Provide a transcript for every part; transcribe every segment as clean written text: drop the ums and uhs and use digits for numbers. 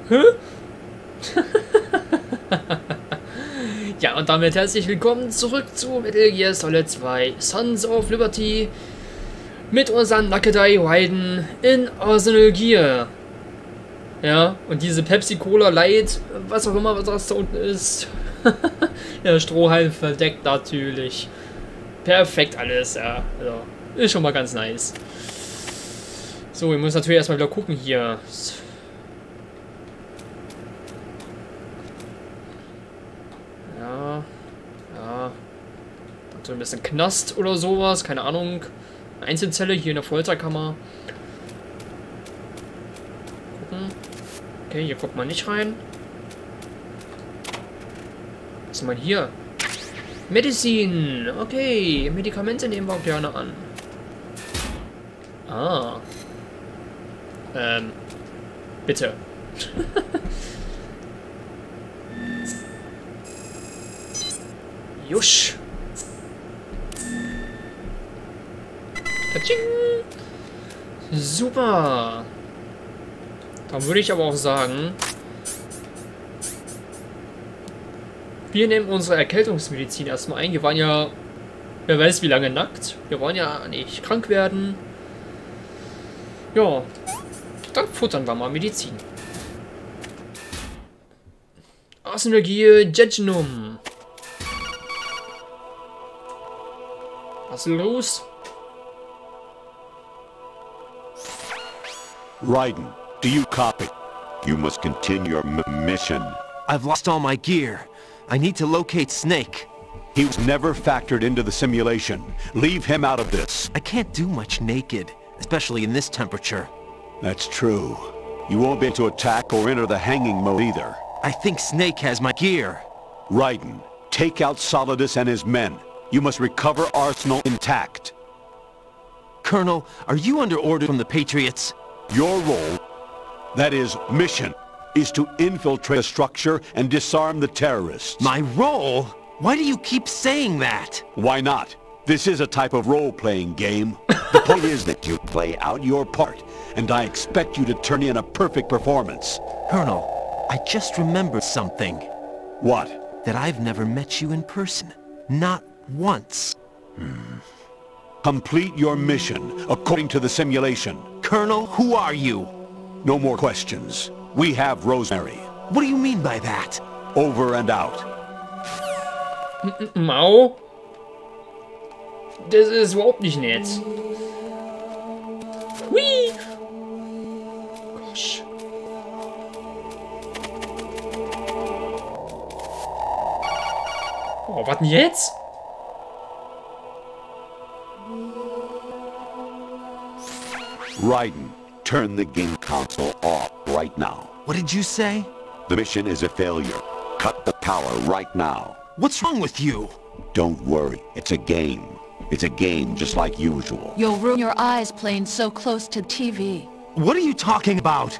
Hä? Ja, und damit herzlich willkommen zurück zu Metal Gear Solid 2 Sons of Liberty mit unseren Nackedei Raiden in Arsenal Gear. Ja, und diese Pepsi Cola Light, was auch immer was das da unten ist. Der Strohhalm verdeckt natürlich. Perfekt alles, ja. Also, ist schon mal ganz nice. So, wir müssen natürlich erstmal wieder gucken hier. Ja. So ein bisschen Knast oder sowas, keine Ahnung. Einzelzelle hier in der Folterkammer. Gucken. Okay, hier guckt man nicht rein. Was ist mal hier? Medizin. Okay, Medikamente nehmen wir auch gerne an. Ah. Bitte. Jusch. Katsching. Super. Dann würde ich aber auch sagen, wir nehmen unsere Erkältungsmedizin erstmal ein. Wir waren ja, wer weiß wie lange nackt. Wir wollen ja nicht krank werden. Ja, dann futtern wir mal Medizin. Arsenal Gear Jejnum. Was ist los? Raiden, do you copy? You must continue your mission. I've lost all my gear. I need to locate Snake. He was never factored into the simulation. Leave him out of this. I can't do much naked, especially in this temperature. That's true. You won't be able to attack or enter the hanging mode either. I think Snake has my gear. Raiden, take out Solidus and his men. You must recover Arsenal intact. Colonel, are you under order from the Patriots? Your role, that is, mission, is to infiltrate a structure and disarm the terrorists. My role? Why do you keep saying that? Why not? This is a type of role-playing game. The point is that you play out your part, and I expect you to turn in a perfect performance. Colonel, I just remembered something. What? That I've never met you in person. Not once. Complete your mission according to the simulation. Colonel, who are you? No more questions. We have Rosemary. What do you mean by that? Over and out. Mau? Das ist überhaupt nicht nett. Hui! Gosh. Oh, was denn jetzt? Raiden, turn the game console off right now. What did you say? The mission is a failure. Cut the power right now. What's wrong with you? Don't worry, it's a game. It's a game just like usual. You'll ruin your eyes playing so close to TV. What are you talking about?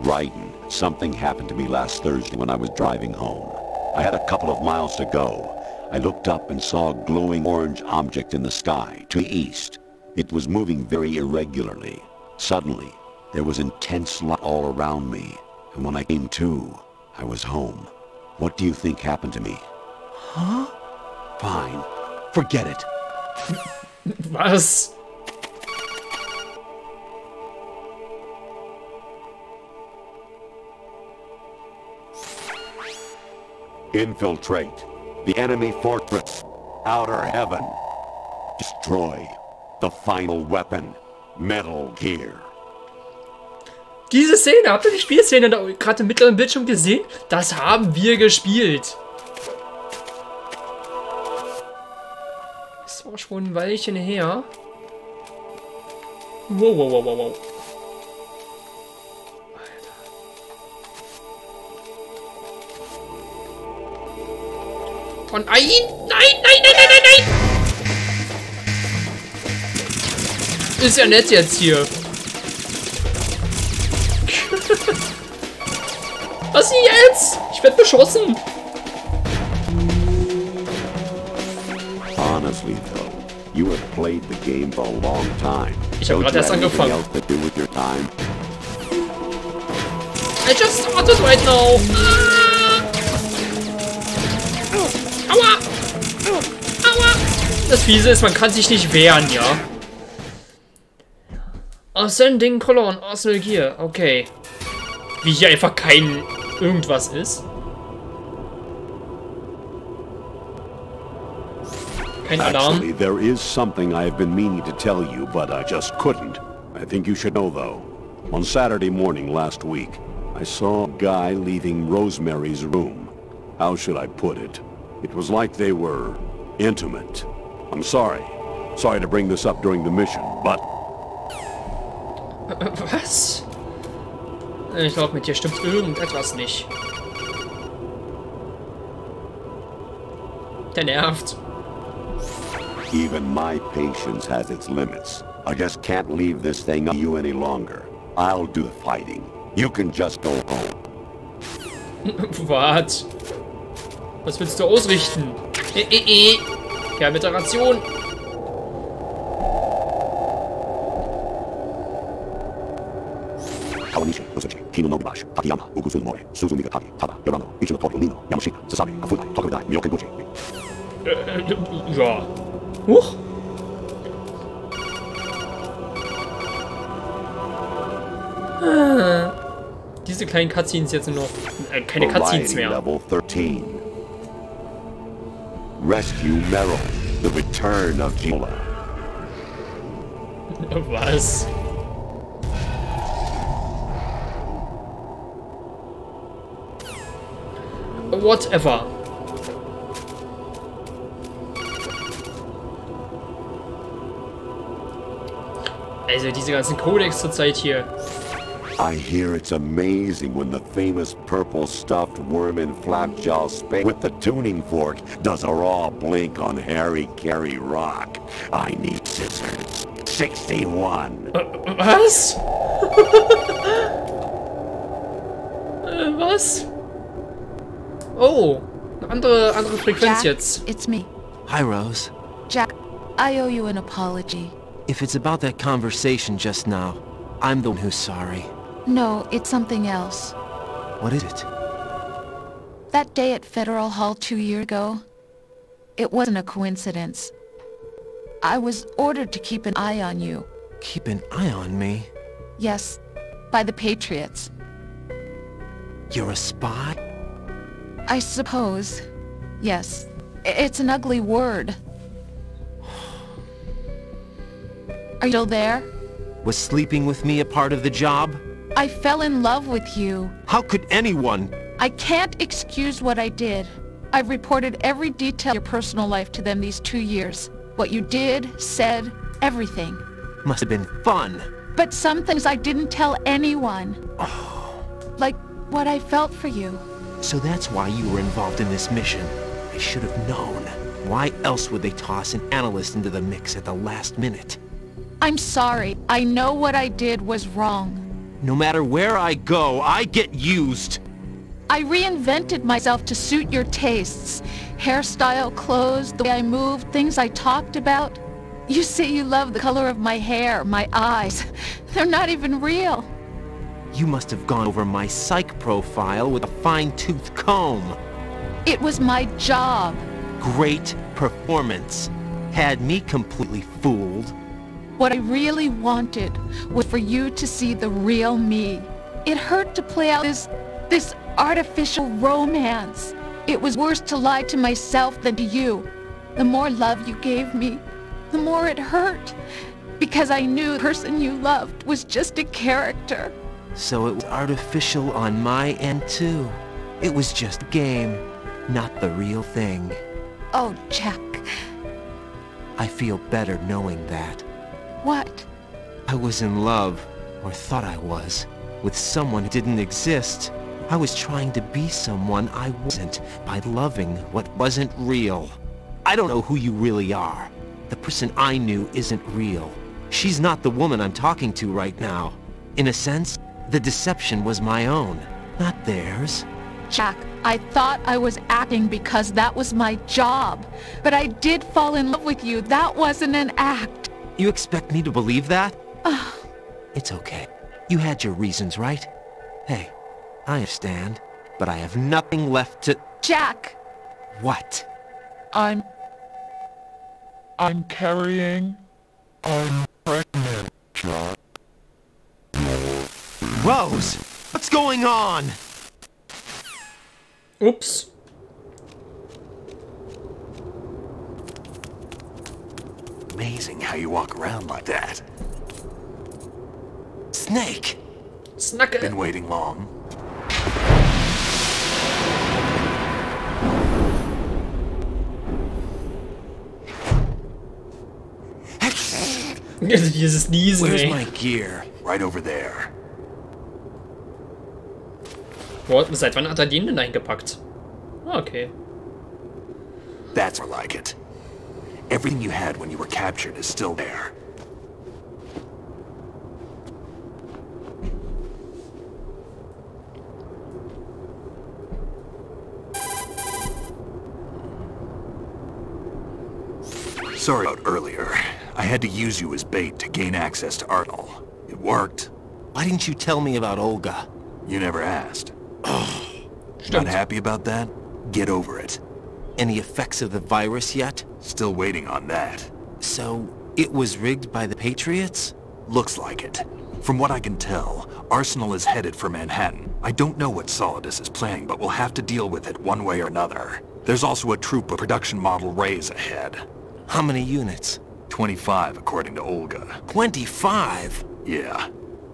Raiden, something happened to me last Thursday when I was driving home. I had a couple of miles to go. I looked up and saw a glowing orange object in the sky to the east. It was moving very irregularly. Suddenly, there was intense light all around me, and when I came to, I was home. What do you think happened to me? Huh? Fine. Forget it. Was? Infiltrate the enemy fortress. Outer heaven. Destroy the final weapon. Metal Gear. Diese Szene, habt ihr die Spielszene da gerade im mittleren Bildschirm gesehen? Das haben wir gespielt. Das war schon ein Weilchen her. Wow. Alter. Oh nein! Nein! Ist ja nett jetzt hier. Was jetzt? Ich werde beschossen. Honestly though, you have played the game for a long time. Ich habe gerade erst angefangen. I just started right now. Aua! Aua! Das Fiese ist, man kann sich nicht wehren, ja. Ascending Colon, Arsenal Gear, okay. Wie hier einfach kein irgendwas ist. Kein Alarm. Actually, there is something I have been meaning to tell you, but I just couldn't. I think you should know, though. On Saturday morning last week, I saw a guy leaving Rosemary's room. How should I put it? It was like they were intimate. I'm sorry. Sorry to bring this up during the mission, but... Was? Ich glaube, mit dir stimmt irgendetwas nicht. Der nervt. Even my patience has its limits. I just can't leave this thing on you any longer. I'll do the fighting. You can just go home. Was? Was willst du ausrichten? Ja, mit der Ration. Ja. Huch. Diese kleinen Cutscenes jetzt nur noch. Keine Cutscenes mehr. Level 13. Rescue Meryl. The return of Gila. Was? Whatever. Also diese ganzen Codex zur Zeit hier. I hear it's amazing when the famous purple stuffed worm in flapjaw space with the tuning fork does a raw blink on Harry Carey Rock. I need scissors. 61. Was? Was? Oh, eine andere Frequenz Jack, jetzt. it's me. Hi, Rose. Jack, I owe you an apology. If it's about that conversation just now, I'm the one who's sorry. No, it's something else. What is it? That day at Federal Hall 2 years ago, it wasn't a coincidence. I was ordered to keep an eye on you. Keep an eye on me? Yes, by the Patriots. You're a spy? I suppose. Yes. It's an ugly word. Are you still there? Was sleeping with me a part of the job? I fell in love with you. How could anyone? I can't excuse what I did. I've reported every detail of your personal life to them these 2 years. What you did, said, everything. Must have been fun. But some things I didn't tell anyone. Like what I felt for you. So that's why you were involved in this mission. I should have known. Why else would they toss an analyst into the mix at the last minute? I'm sorry. I know what I did was wrong. No matter where I go, I get used. I reinvented myself to suit your tastes. Hairstyle, clothes, the way I moved, things I talked about. You say you love the color of my hair, my eyes. They're not even real. You must have gone over my psych profile with a fine-tooth comb. It was my job. Great performance. Had me completely fooled. What I really wanted was for you to see the real me. It hurt to play out this artificial romance. It was worse to lie to myself than to you. The more love you gave me, the more it hurt. Because I knew the person you loved was just a character. So it was artificial on my end too. It was just a game, not the real thing. Oh, Jack. I feel better knowing that. What? I was in love, or thought I was, with someone who didn't exist. I was trying to be someone I wasn't by loving what wasn't real. I don't know who you really are. The person I knew isn't real. She's not the woman I'm talking to right now. In a sense, the deception was my own, not theirs. Jack, I thought I was acting because that was my job. But I did fall in love with you. That wasn't an act. You expect me to believe that? It's okay. You had your reasons, right? Hey, I understand, but I have nothing left to... Jack! What? I'm carrying... I'm pregnant, Jack. Rose! What's going on? Ups. Amazing how you walk around like that. Snake! Snacke. Been waiting long? Dieses Niesen, Where's ey. my gear? Right over there. Boah, seit wann hat er den denn eingepackt? Ah, okay. That's more like it. Everything you had when you were captured is still there. Sorry about earlier. I had to use you as bait to gain access to Arnold. It worked. Why didn't you tell me about Olga? You never asked. Stimmt. Not happy about that? Get over it. Any effects of the virus yet? Still waiting on that. So, it was rigged by the Patriots? Looks like it. From what I can tell, Arsenal is headed for Manhattan. I don't know what Solidus is planning, but we'll have to deal with it one way or another. There's also a troop of production model Rays ahead. How many units? 25, according to Olga. 25? Yeah.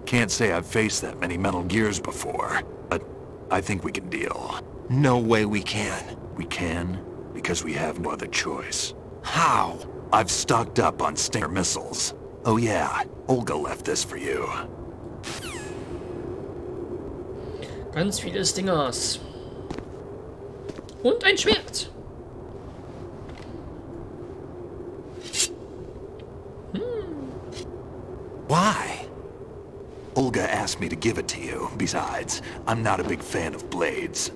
Can't say I've faced that many Metal Gears before, but I think we can deal. No way we can. We can, because we have no other choice. How? I've stocked up on Stinger missiles. Oh yeah, Olga left this for you. Ganz viele Stingers. Und ein Schwert. Why? Olga asked me to give it to you. Besides, I'm not a big fan of blades.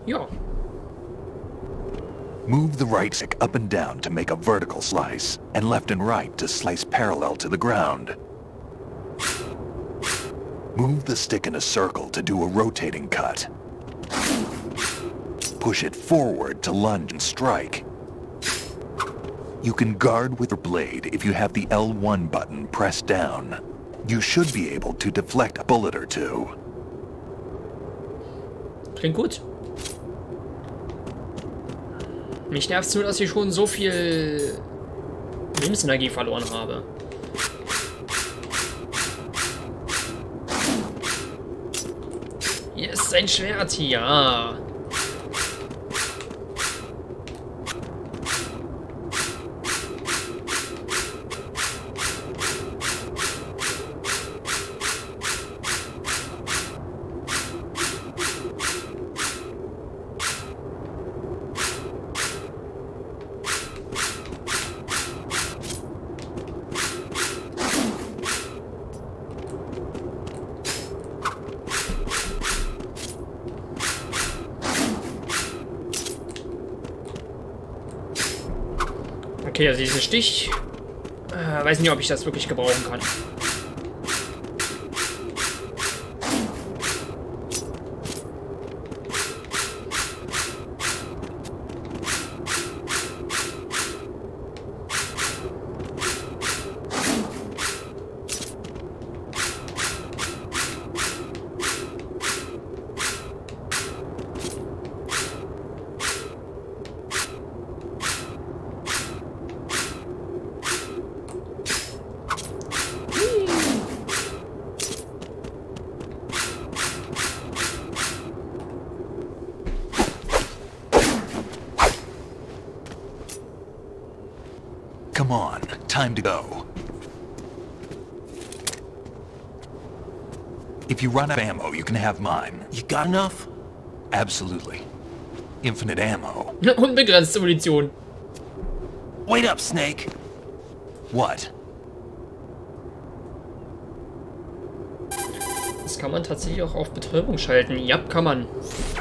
Ja. Move the right stick up and down to make a vertical slice, and left and right to slice parallel to the ground. Move the stick in a circle to do a rotating cut. Push it forward to lunge and strike. You can guard with your blade if you have the L1 button pressed down. You should be able to deflect a bullet or two. Klingt gut. Mich nervt's nur, dass ich schon so viel Lebensenergie verloren habe. Yes, ein Schwert, ja. Okay, also diesen Stich. Weiß nicht, ob ich das wirklich gebrauchen kann. Come on, time to go. If you run out of ammo, you can have mine. You got enough? Absolutely. Infinite ammo. Unbegrenzte Munition. Wait up, Snake. What? Das kann man tatsächlich auch auf Betäubung schalten. Ja, kann man.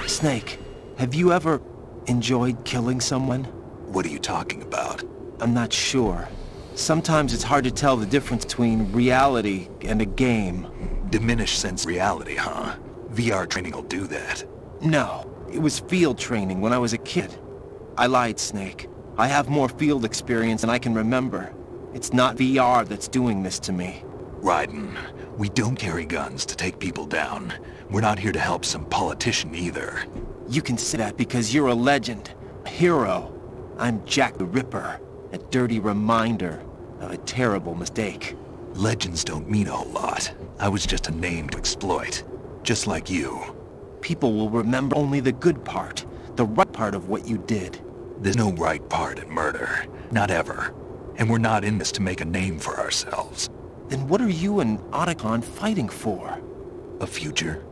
Snake, have you ever enjoyed killing someone? What are you talking about? I'm not sure. Sometimes it's hard to tell the difference between reality and a game. Diminished sense reality, huh? VR training will do that. No, it was field training when I was a kid. I lied, Snake. I have more field experience than I can remember. It's not VR that's doing this to me. Raiden, we don't carry guns to take people down. We're not here to help some politician either. You can say that because you're a legend, a hero. I'm Jack the Ripper, a dirty reminder of a terrible mistake. Legends don't mean a whole lot. I was just a name to exploit. Just like you. People will remember only the good part, the right part of what you did. There's no right part in murder. Not ever. And we're not in this to make a name for ourselves. Then what are you and Otacon fighting for? A future?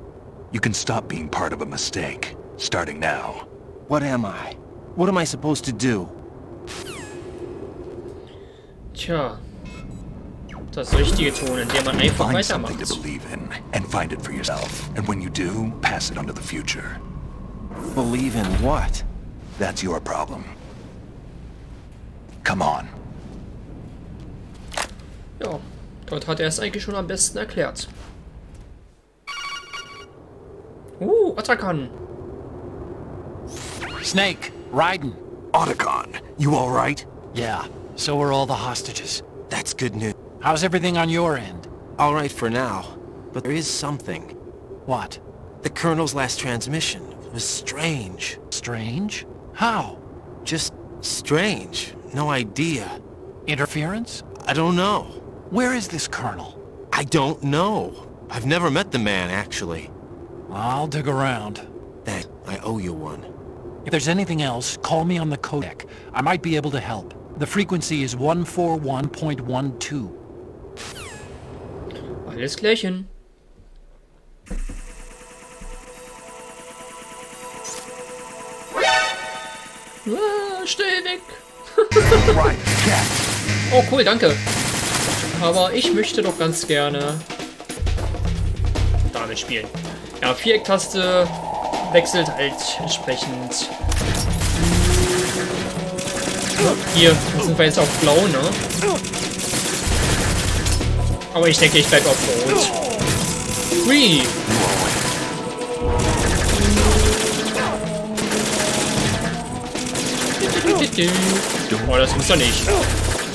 You can stop being part of a mistake, starting now. What am I? What am I supposed to do? Tja. Das Richtige tun, indem man einfach Find something to weitermacht. believe in, and find it for yourself. And when you do, pass it on to the future. Believe in what? That's your problem. Come on. Ja, dort hat er es eigentlich schon am besten erklärt. Otacon. Snake, Raiden. Otacon, you alright? Yeah, so are all the hostages. That's good news. How's everything on your end? All right for now, but there is something. What? The Colonel's last transmission was strange. Strange? How? Just strange. No idea. Interference? I don't know. Where is this Colonel? I don't know. I've never met the man, actually. I'll dig around. Thanks. I owe you one. If there's anything else, call me on the codec. I might be able to help. The frequency is 141.12. Alles klärchen. Stell weg. Oh cool, danke. Aber ich möchte doch ganz gerne damit spielen. Ja, Viereck-Taste wechselt halt entsprechend. Hier sind wir jetzt auf blau, ne? Aber ich denke, ich bleibe auf rot. Hui! Oh, das muss doch nicht.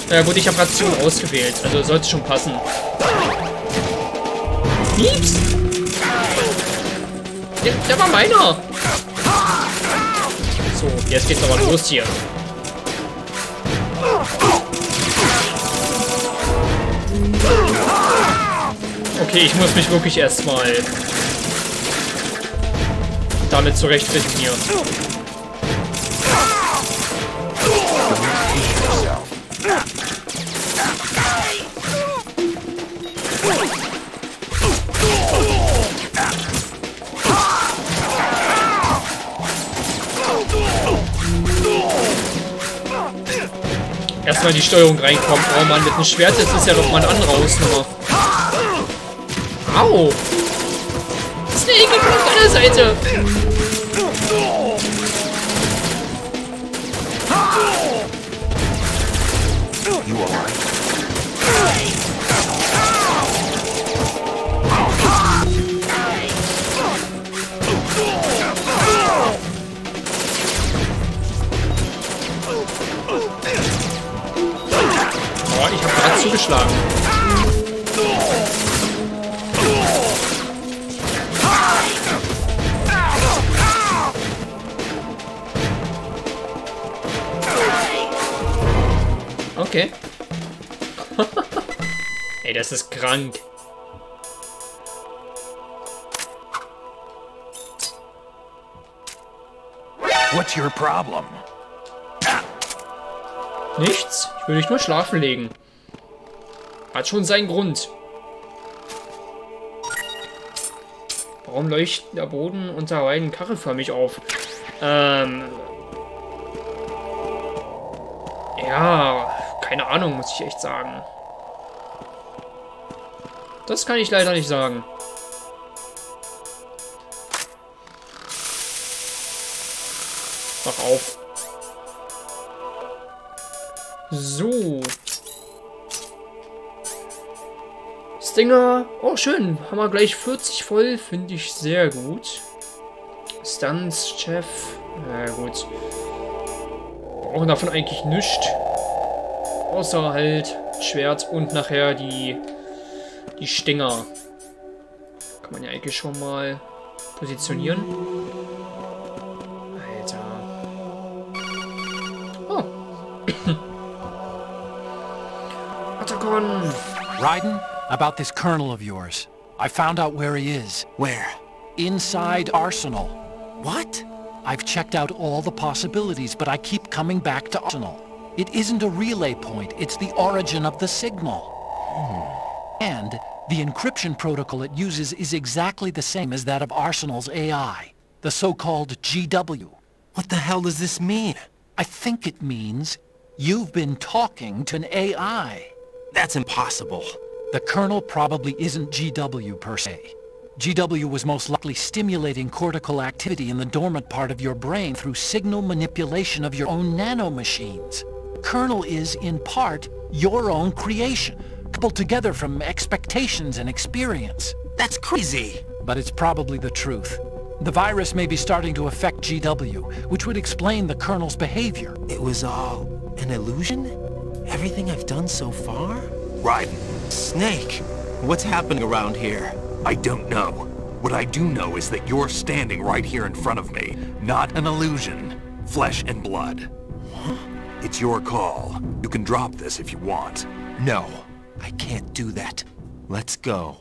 Na ja, gut, ich habe Ration ausgewählt, also sollte schon passen. Pieps! Der war meiner! So, jetzt geht's aber los hier. Okay, ich muss mich wirklich erstmal damit zurechtfinden hier. Erstmal die Steuerung reinkommt. Oh Mann, mit dem Schwert, das ist ja noch mal eine andere Hausnummer. Au! Snake, ich bin auf deiner Seite! Oh, ich habe gerade zugeschlagen. Okay. Ey, das ist krank. What's your problem? Nichts. Ich will dich nur schlafen legen. Hat schon seinen Grund. Warum leuchtet der Boden unter Raiden kachelförmig auf? Ja, keine Ahnung, muss ich echt sagen. Das kann ich leider nicht sagen. Mach auf. So. Stinger. Oh, schön. Haben wir gleich 40 voll. Finde ich sehr gut. Stunts, Chef. Na gut. Brauchen davon eigentlich nichts. Außer halt Schwert und nachher die Stinger. Kann man ja eigentlich schon mal positionieren. Alter. Oh. Atacon. Raiden, about this colonel of yours. I found out where he is. Where? Inside Arsenal. What? I've checked out all the possibilities, but I keep coming back to Arsenal. It isn't a relay point, it's the origin of the signal. And the encryption protocol it uses is exactly the same as that of Arsenal's AI, the so-called GW. What the hell does this mean? I think it means you've been talking to an AI. That's impossible. The Colonel probably isn't GW per se. GW was most likely stimulating cortical activity in the dormant part of your brain through signal manipulation of your own nanomachines. Colonel is, in part, your own creation, coupled together from expectations and experience. That's crazy. But it's probably the truth. The virus may be starting to affect GW, which would explain the Colonel's behavior. It was all an illusion? Everything I've done so far? Raiden, Snake, what's happening around here? I don't know. What I do know is that you're standing right here in front of me. Not an illusion. Flesh and blood. Huh? It's your call. You can drop this if you want. No, I can't do that. Let's go.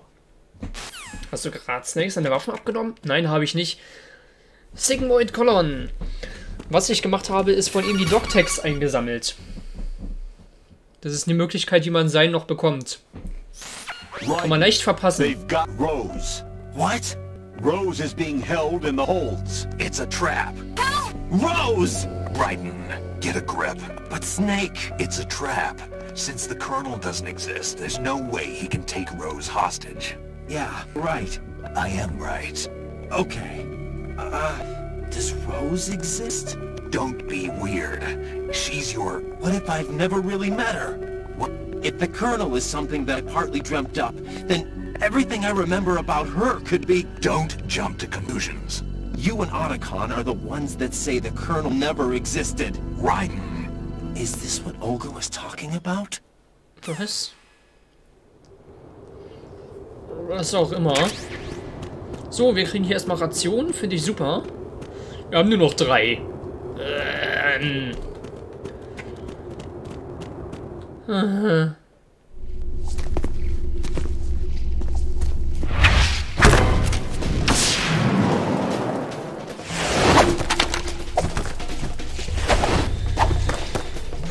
Hast du gerade Snake seine Waffen abgenommen? Nein, habe ich nicht. Sigmoid Colon. Was ich gemacht habe, ist von ihm die Doc-Tags eingesammelt. Das ist eine Möglichkeit, die man sein noch bekommt. Kann man leicht verpassen. They've got Rose. What? Rose is being held in the holds. It's a trap. Rose! Raiden, get a grip. But Snake... It's a trap. Since the Colonel doesn't exist, there's no way he can take Rose hostage. Yeah, right. I am right. Okay. Does Rose exist? Don't be weird. She's your... What if I've never really met her? What? If the Colonel is something that I partly dreamt up, then everything I remember about her could be... Don't jump to conclusions. You and Otacon are the ones that say the Colonel never existed. Raiden. Is this what Olga was talking about? Was? Was auch immer. So, wir kriegen hier erstmal Rationen. Finde ich super. Wir haben nur noch 3.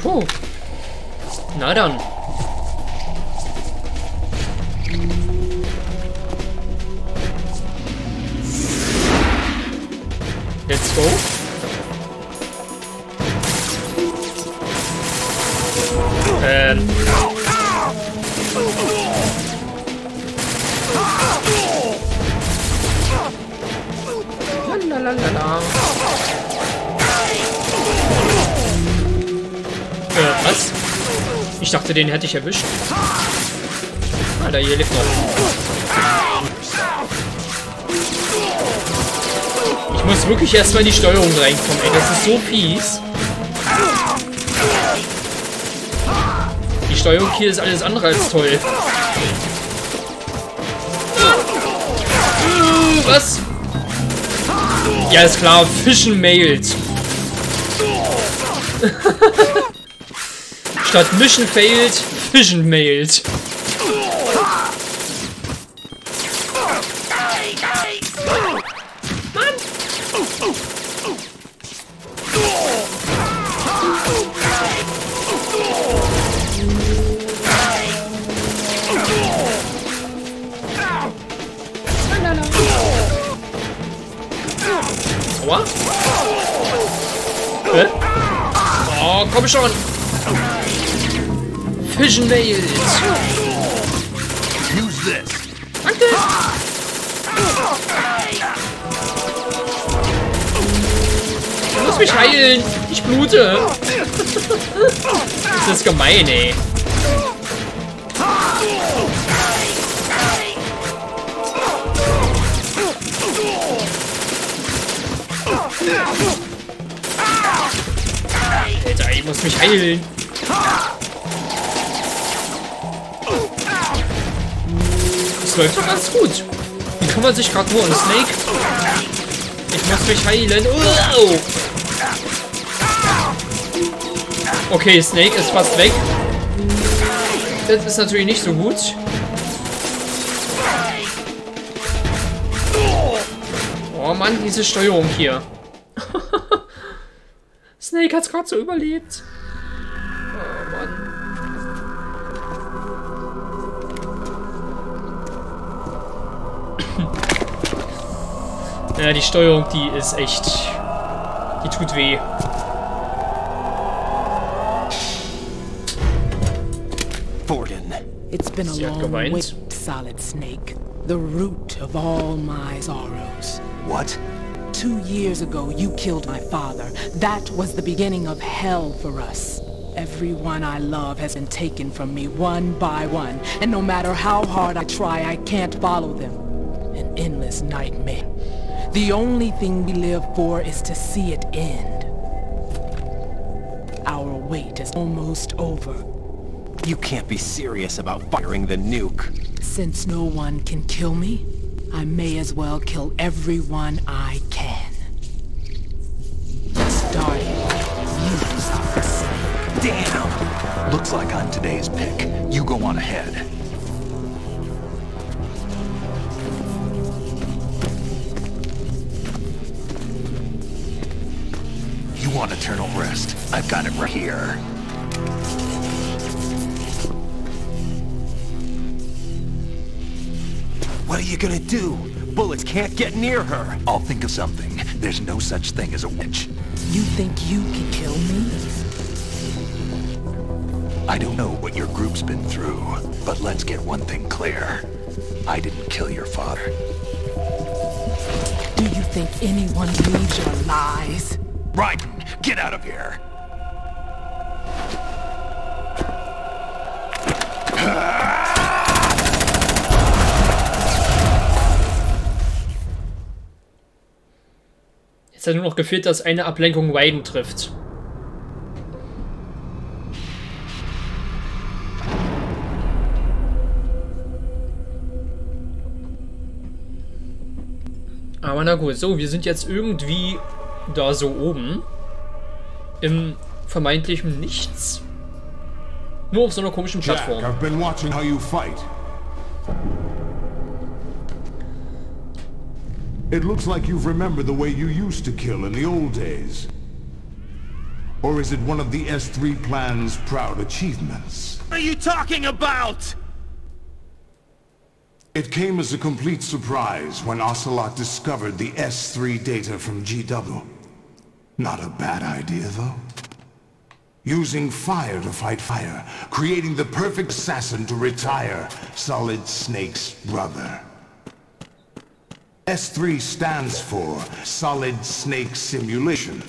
Puh. Na dann. Let's go. Lalalala. Was? Ich dachte, den hätte ich erwischt. Alter, hier lebt noch. Ich muss wirklich erstmal in die Steuerung reinkommen, ey. Das ist so fies. Die Steuerung hier ist alles andere als toll. Was? Ja, ist klar. Fischen mailed. Statt Mission failed, Fission mailed. Mann! Aua. Oh, komm schon. Fission Nails. Use this. Danke. muss mich heilen. Ich blute. Das ist gemein, ey. Alter, ich muss mich heilen. Das läuft doch ganz gut. Wie kümmert sich gerade nur um Snake? Ich muss mich heilen. Oh. Okay, Snake ist fast weg. Das ist natürlich nicht so gut. Oh Mann, diese Steuerung hier. Snake hat's gerade so überlebt. Oh Mann. Ja, die Steuerung, die ist echt... Die tut weh. It's been a long wait, Solid Snake. The root of all my sorrows. What? 2 years ago, you killed my father. That was the beginning of hell for us. Everyone I love has been taken from me one by one, and no matter how hard I try, I can't follow them. An endless nightmare. The only thing we live for is to see it end. Our wait is almost over. You can't be serious about firing the nuke. Since no one can kill me, I may as well kill everyone I can. Starting with you, Solid Snake. Damn! Looks like I'm today's pick. You go on ahead. You want eternal rest? I've got it right here. What are you gonna do? Bullets can't get near her. I'll think of something. There's no such thing as a witch. You think you can kill me? I don't know what your group's been through, but let's get one thing clear. I didn't kill your father. Do you think anyone believes your lies? Raiden, get out of here! Jetzt hat nur noch gefehlt, dass eine Ablenkung Raiden trifft. Aber na gut, so, wir sind jetzt irgendwie da so oben. Im vermeintlichen Nichts. Nur auf so einer komischen Plattform. Jack, I've been watching how you fight. It looks like you've remembered the way you used to kill in the old days. Or is it one of the S3 plan's proud achievements? What are you talking about? It came as a complete surprise when Ocelot discovered the S3 data from GW. Not a bad idea, though. Using fire to fight fire, creating the perfect assassin to retire Solid Snake's brother. S3 stands for Solid Snake Simulation.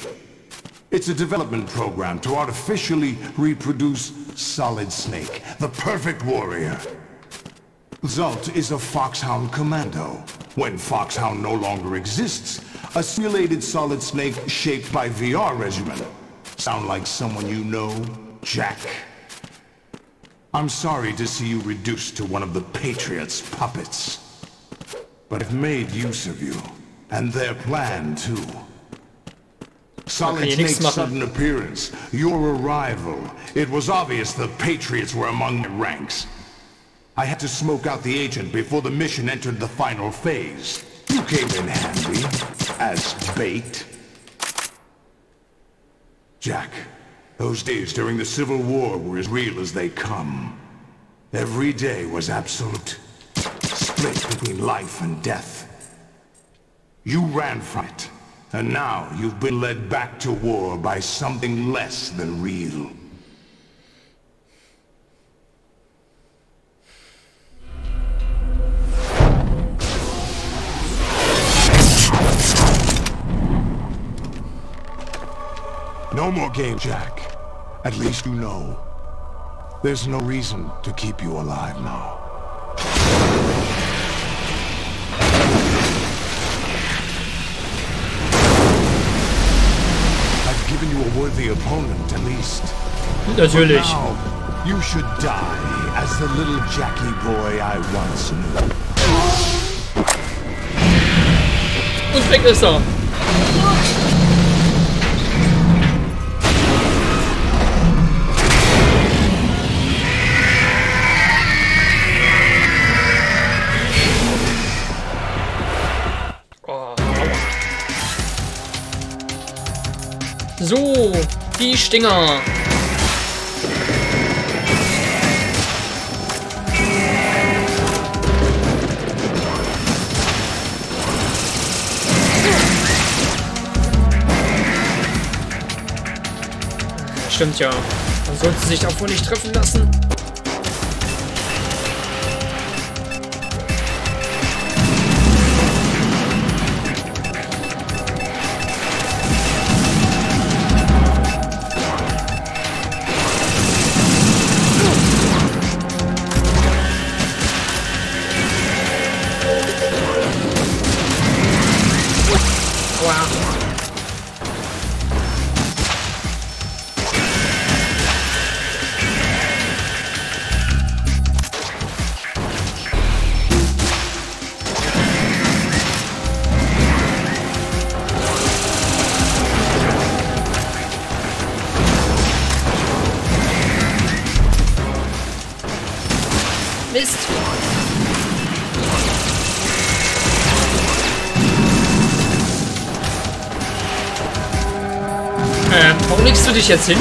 It's a development program to artificially reproduce Solid Snake, the perfect warrior. Zult is a Foxhound commando. When Foxhound no longer exists, a simulated Solid Snake shaped by VR regimen. Sound like someone you know, Jack? I'm sorry to see you reduced to one of the Patriots' puppets. But I've made use of you, and their plan too. Solid Snake's sudden appearance, your arrival, it was obvious the Patriots were among the ranks. I had to smoke out the agent before the mission entered the final phase. You came in handy, as bait. Jack, those days during the Civil War were as real as they come. Every day was absolute. Split between life and death. You ran from it, and now you've been led back to war by something less than real. No more game, Jack. At least you know. There's no reason to keep you alive now. I've given you a worthy opponent, at least. Natürlich. But now, you should die as the little Jackie boy I once knew. Und weg ist er. Oh, so, die Stinger. Stimmt ja. Man sollte sich davon nicht treffen lassen. Mist! Warum legst du dich jetzt hin?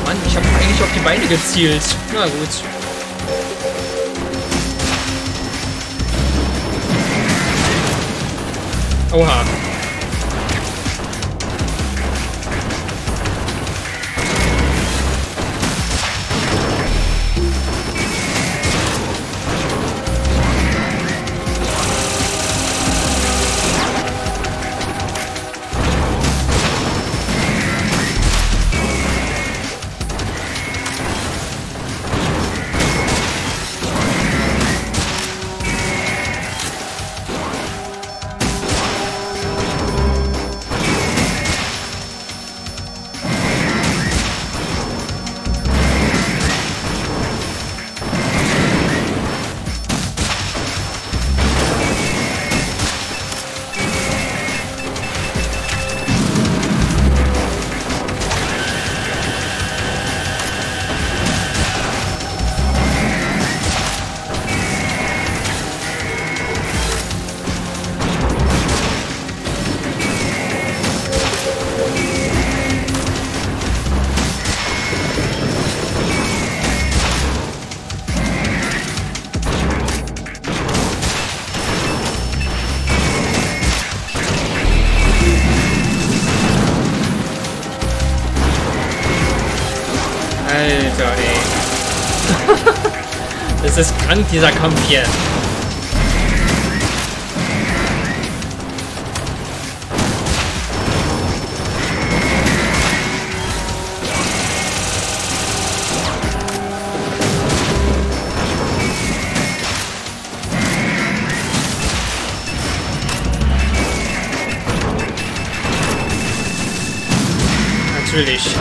Mann, ich habe eigentlich auf die Beine gezielt. Na gut. Oha. Alter, ey. Das ist krank, dieser Kampf hier. Natürlich.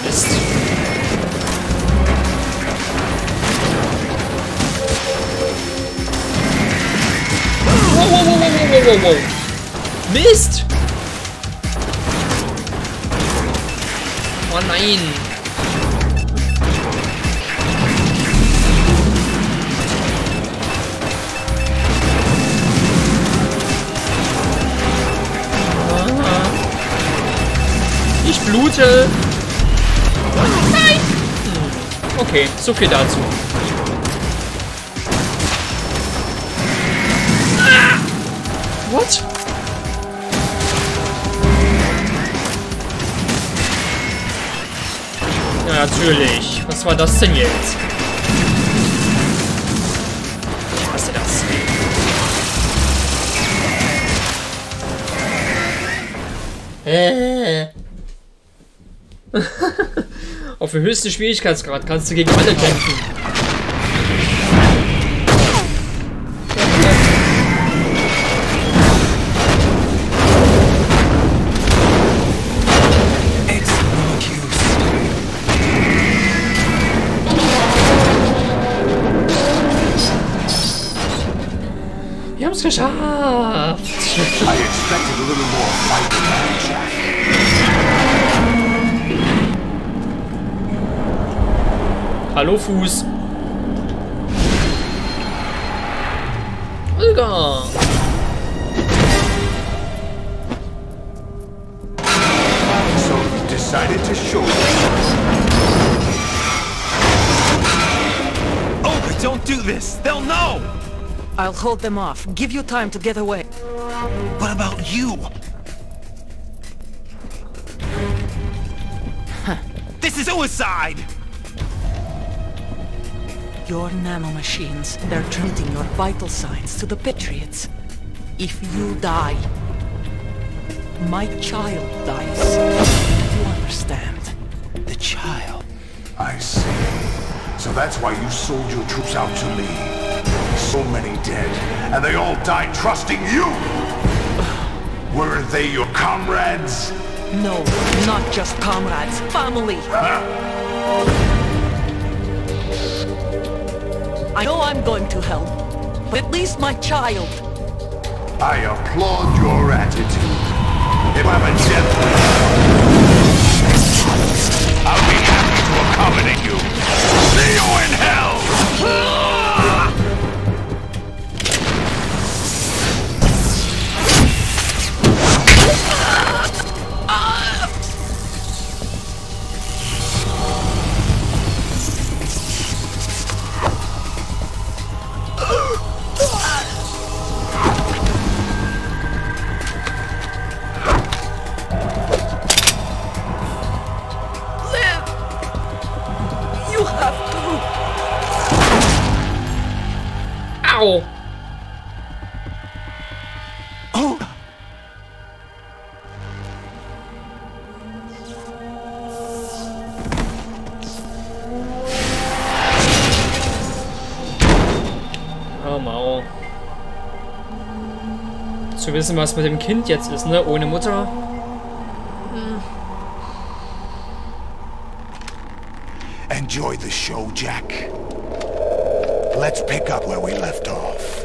Mist. Wow. Mist! Oh nein! Ich blute. Nein! Okay, so viel dazu. Ah! What? Ja, natürlich. Was war das denn jetzt? Ich hasse das. Auf dem höchsten Schwierigkeitsgrad kannst du gegen alle kämpfen. Wir haben es geschafft. I expected a little more fight than that, Jack. Hallo Fuß. Olga. So you decided to show us. Olga, don't do this! They'll know! I'll hold them off. Give you time to get away. What about you? This is suicide! Your nanomachines, they're transmitting your vital signs to the Patriots. If you die, my child dies. You understand? The child. I see. So that's why you sold your troops out to me. So many dead, and they all died trusting you! Weren't they your comrades? No, not just comrades. Family. I know I'm going to hell, but at least my child. I applaud your attitude. If I'm a death wish, I'll be happy to accommodate you. See you in hell! Ow! Oh! Oh, Mau. Zu wissen, was mit dem Kind jetzt ist, ne? Ohne Mutter. Enjoy the show, Jack. Let's pick up where we left off.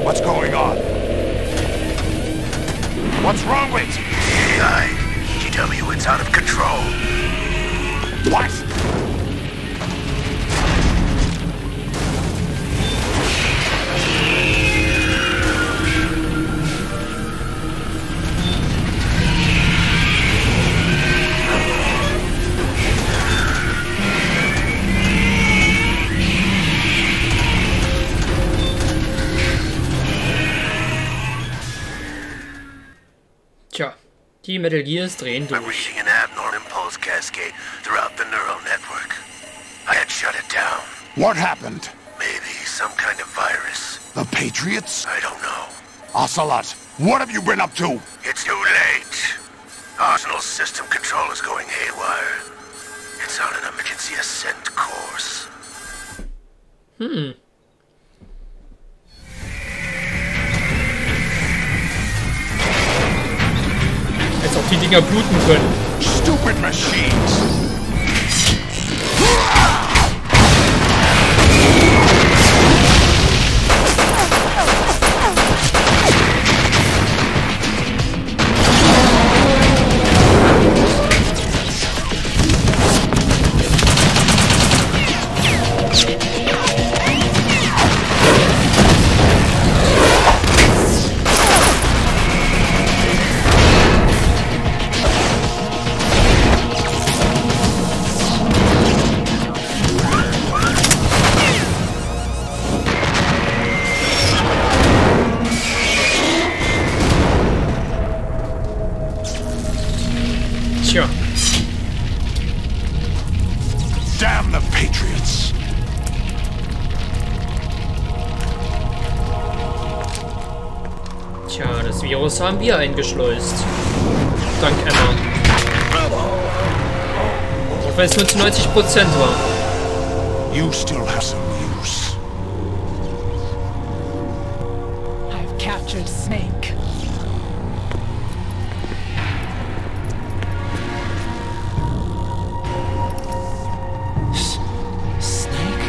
What's going on? What's wrong with you? GW, it's out of control. What? Tja, die Metal Gears drehen I'm durch. reading an abnormal impulse cascade throughout the neural network. I had shut it down. What happened? Maybe some kind of virus. The Patriots? I don't know. Ocelot, what have you been up to? It's too late. Arsenal's system control is going haywire. It's on an emergency ascent course. Als ob die Dinger bluten können. Stupid machines! Tja, das Virus haben wir eingeschleust. Dank Emma. Auch wenn es nur zu 90% war. You still have some use. I've captured Snake. Snake?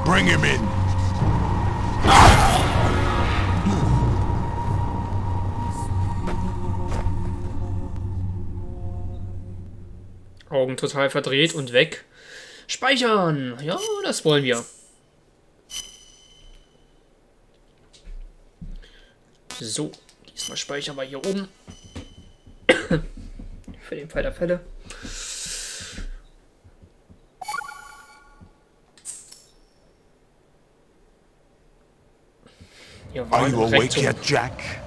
Bring him in. Augen total verdreht und weg. Speichern! Ja, das wollen wir. So, diesmal speichern wir hier oben. Für den Fall der Fälle. Hier war Are you awake Rectum. yet, Jack?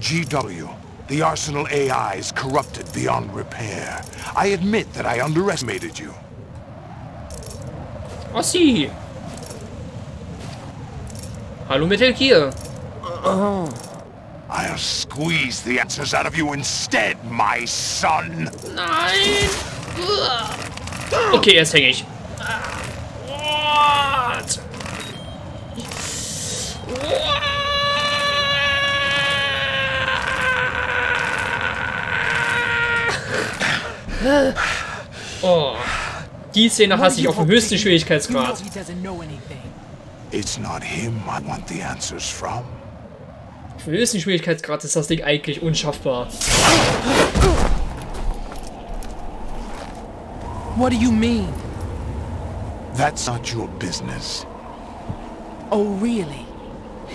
GW, the Arsenal AI is corrupted beyond repair. I admit that I underestimated you. Ossi! Hallo Metal Gear. I'll squeeze the answers out of you instead, my son. Nein! Okay, jetzt hänge ich. What? Oh, die Szene hasse ich auf dem höchsten Schwierigkeitsgrad. He doesn't know anything. It's not him I want the answers from. Auf dem höchsten Schwierigkeitsgrad ist das Ding eigentlich unschaffbar. What do you mean? That's not your business. Oh, really?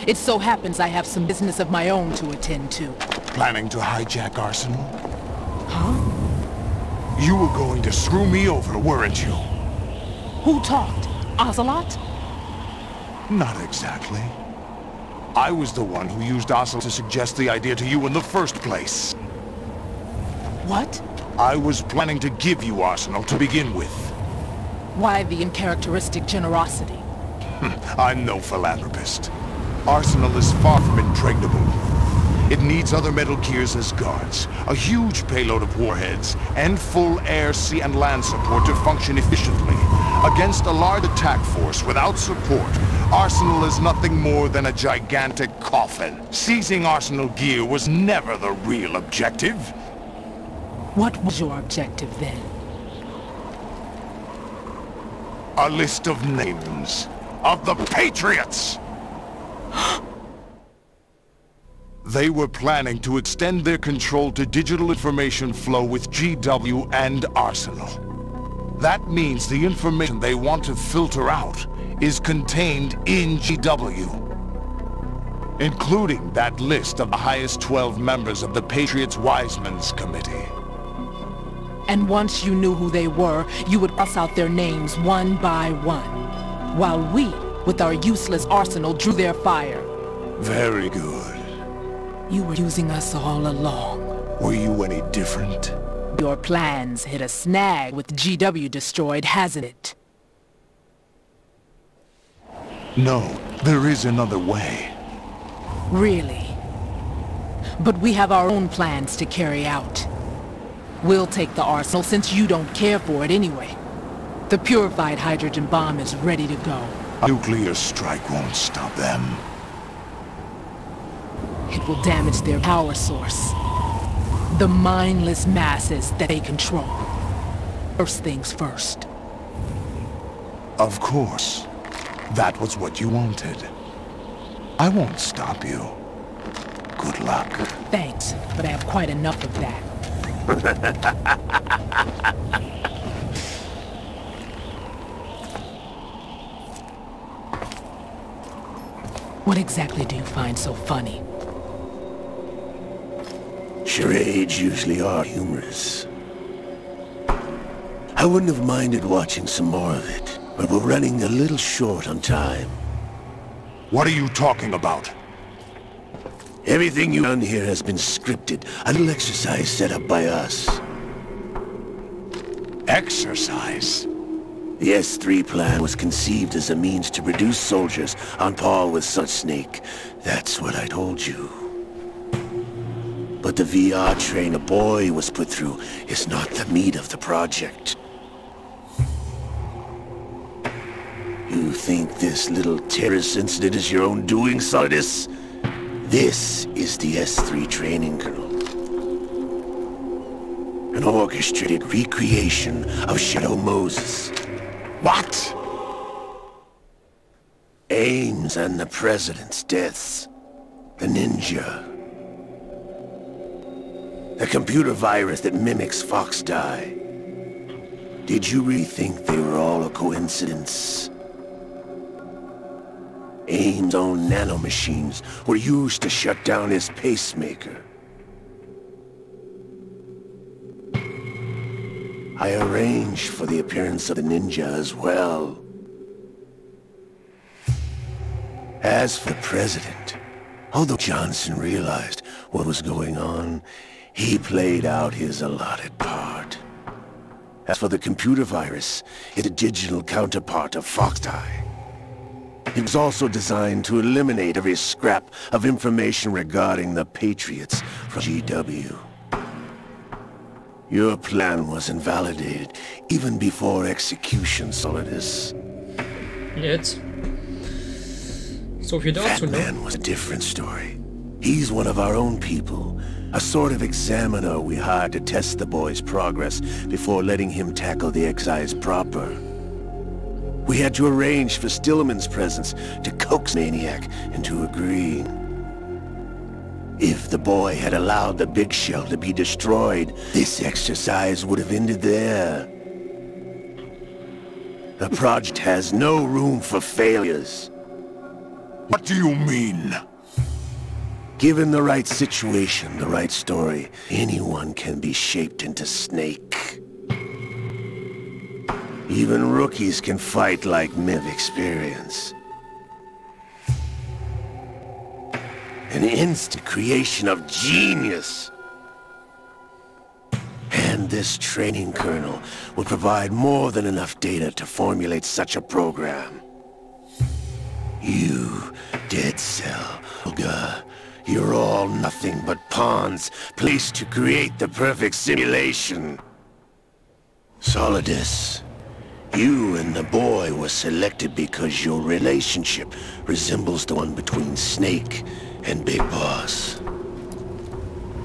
It so happens I have some business of my own to attend to. Planning to hijack Arsenal? Huh? You were going to screw me over, weren't you? Who talked? Ocelot? Not exactly. I was the one who used Ocelot to suggest the idea to you in the first place. What? I was planning to give you Arsenal to begin with. Why the uncharacteristic generosity? I'm no philanthropist. Arsenal is far from impregnable. It needs other Metal Gears as guards, a huge payload of warheads, and full air, sea, and land support to function efficiently. Against a large attack force without support, Arsenal is nothing more than a gigantic coffin. Seizing Arsenal gear was never the real objective. What was your objective then? A list of names of the Patriots! They were planning to extend their control to digital information flow with GW and Arsenal. That means the information they want to filter out is contained in GW, including that list of the highest 12 members of the Patriots Wiseman's Committee. And once you knew who they were, you would cross out their names one by one, while we, with our useless arsenal, drew their fire. Very good. You were using us all along. Were you any different? Your plans hit a snag with GW destroyed, hasn't it? No, there is another way. Really? But we have our own plans to carry out. We'll take the arsenal since you don't care for it anyway. The purified hydrogen bomb is ready to go. A nuclear strike won't stop them. It will damage their power source. The mindless masses that they control. First things first. Of course. That was what you wanted. I won't stop you. Good luck. Thanks, but I have quite enough of that. What exactly do you find so funny? Charades usually are humorous. I wouldn't have minded watching some more of it, but we're running a little short on time. What are you talking about? Everything you've done here has been scripted, a little exercise set up by us. Exercise? The S3 plan was conceived as a means to produce soldiers on par with Solid Snake. That's what I told you. But the VR train a boy was put through is not the meat of the project. You think this little terrorist incident is your own doing, Solidus? This is the S3 training kernel. An orchestrated recreation of Shadow Moses. What? Ames and the President's deaths. The ninja. The computer virus that mimics Foxdie. Did you really think they were all a coincidence? Ames' own nanomachines were used to shut down his pacemaker. I arranged for the appearance of the ninja as well. As for the President, although Johnson realized what was going on, he played out his allotted part. As for the computer virus, it's a digital counterpart of Foxdie. It was also designed to eliminate every scrap of information regarding the Patriots from GW. Your plan was invalidated even before execution, Solidus. Jetzt. So viel dazu, ne? Batman was a different story. He's one of our own people. A sort of examiner we hired to test the boy's progress before letting him tackle the exercise proper. We had to arrange for Stillman's presence to coax Maniac into agreeing. If the boy had allowed the big shell to be destroyed, this exercise would have ended there. The project has no room for failures. What do you mean? Given the right situation, the right story, anyone can be shaped into Snake. Even rookies can fight like men of experience. An instant creation of genius. And this training kernel will provide more than enough data to formulate such a program. You, Dead Cell, Olga, you're all nothing but pawns placed to create the perfect simulation. Solidus, you and the boy were selected because your relationship resembles the one between Snake and Big Boss.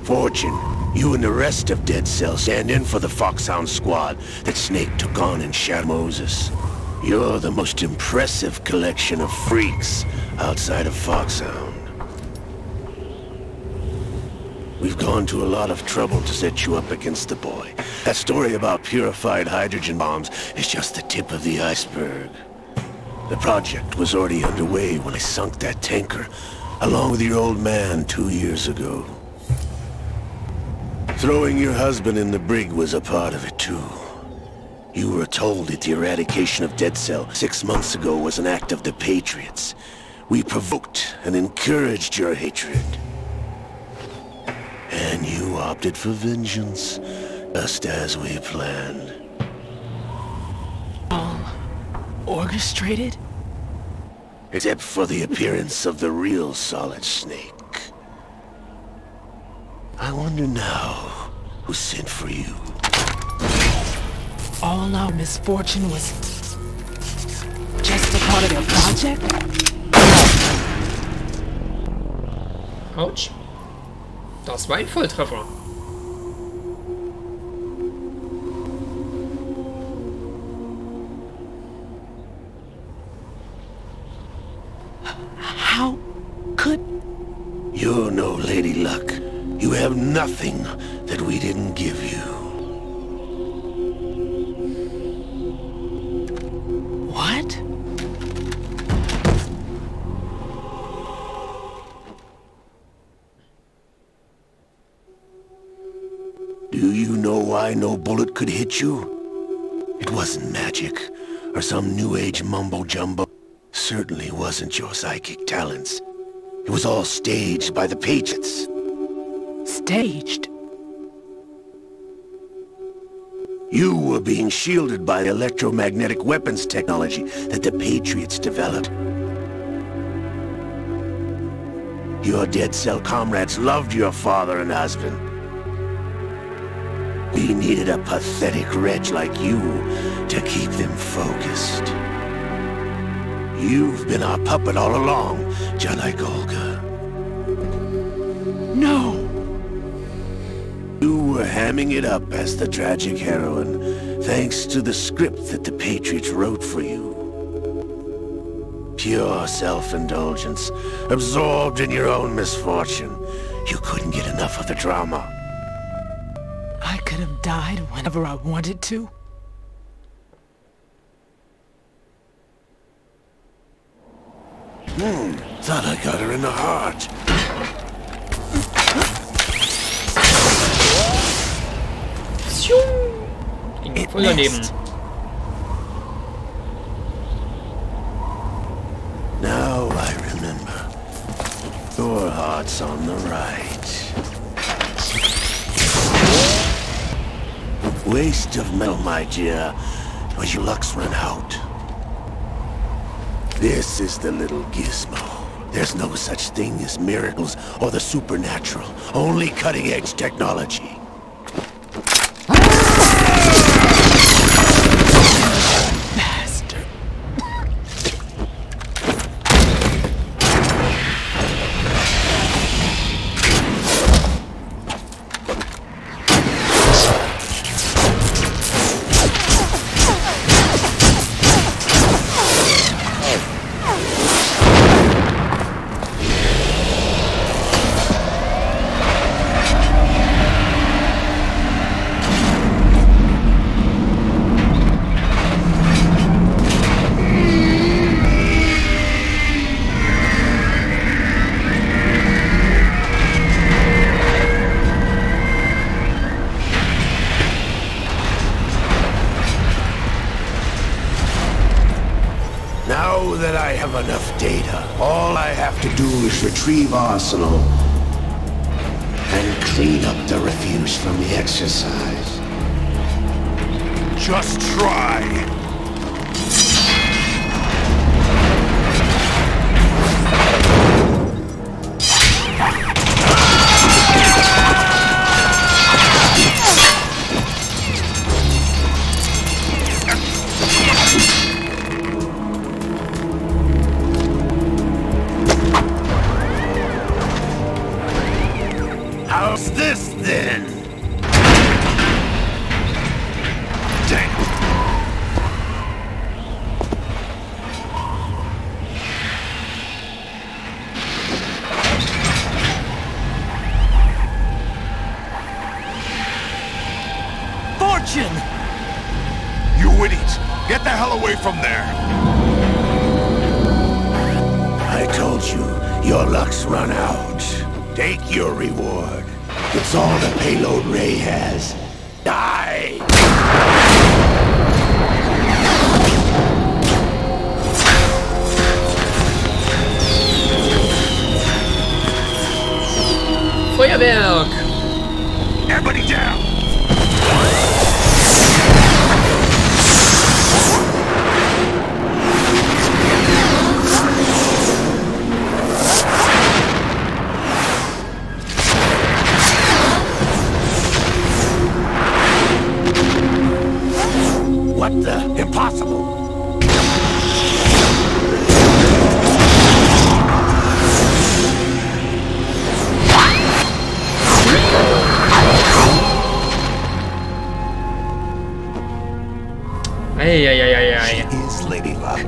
Fortune, you and the rest of Dead Cell stand in for the Foxhound squad that Snake took on in Shadow Moses. You're the most impressive collection of freaks outside of Foxhound. We've gone to a lot of trouble to set you up against the boy. That story about purified hydrogen bombs is just the tip of the iceberg. The project was already underway when I sunk that tanker, along with your old man 2 years ago. Throwing your husband in the brig was a part of it too. You were told that the eradication of Dead Cell 6 months ago was an act of the Patriots. We provoked and encouraged your hatred. And you opted for vengeance, just as we planned. All orchestrated? Except for the appearance of the real Solid Snake. I wonder now who sent for you. All our misfortune was just a part of their project? Autsch. Das war ein Volltreffer. How could... You're no Lady Luck. You have nothing that we didn't give you. What? Do you know why no bullet could hit you? It wasn't magic, or some new age mumbo-jumbo. Certainly wasn't your psychic talents. It was all staged by the Patriots. Staged? You were being shielded by the electromagnetic weapons technology that the Patriots developed. Your dead cell comrades loved your father and husband. We needed a pathetic wretch like you to keep them focused. You've been our puppet all along, Janai Golga. No! You were hamming it up as the tragic heroine, thanks to the script that the Patriots wrote for you. Pure self-indulgence, absorbed in your own misfortune. You couldn't get enough of the drama. I could have died whenever I wanted to. Thought I got her in the heart. Voll daneben. Now I remember. Your heart's on the right. Waste of metal, my dear, when your luck's run out. This is the little gizmo. There's no such thing as miracles or the supernatural. Only cutting-edge technology. Now that I have enough data, all I have to do is retrieve Arsenal and clean up the refuse from the exercise. Just try. How's this then? Damn. Fortune! You idiot! Get the hell away from there! I told you, your luck's run out. Take your reward. It's all the payload Ray has. Die! Feuerwerk! Everybody down! What the? Impossible! Eieieiei. She is Lady Luck.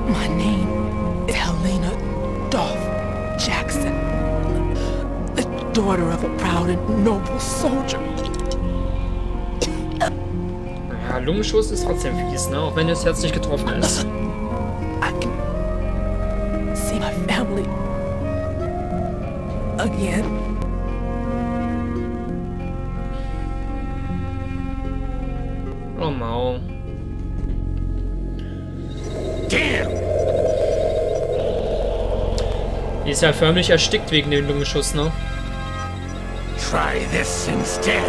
My name is Helena Dolph Jackson. The daughter of a proud and noble soldier. Ja, Lungenschuss ist trotzdem fies, ne? Auch wenn das Herz nicht getroffen ist. I can see my family again. Oh Mau. Damn! Die ist ja förmlich erstickt wegen dem Lungenschuss, ne? try this instead.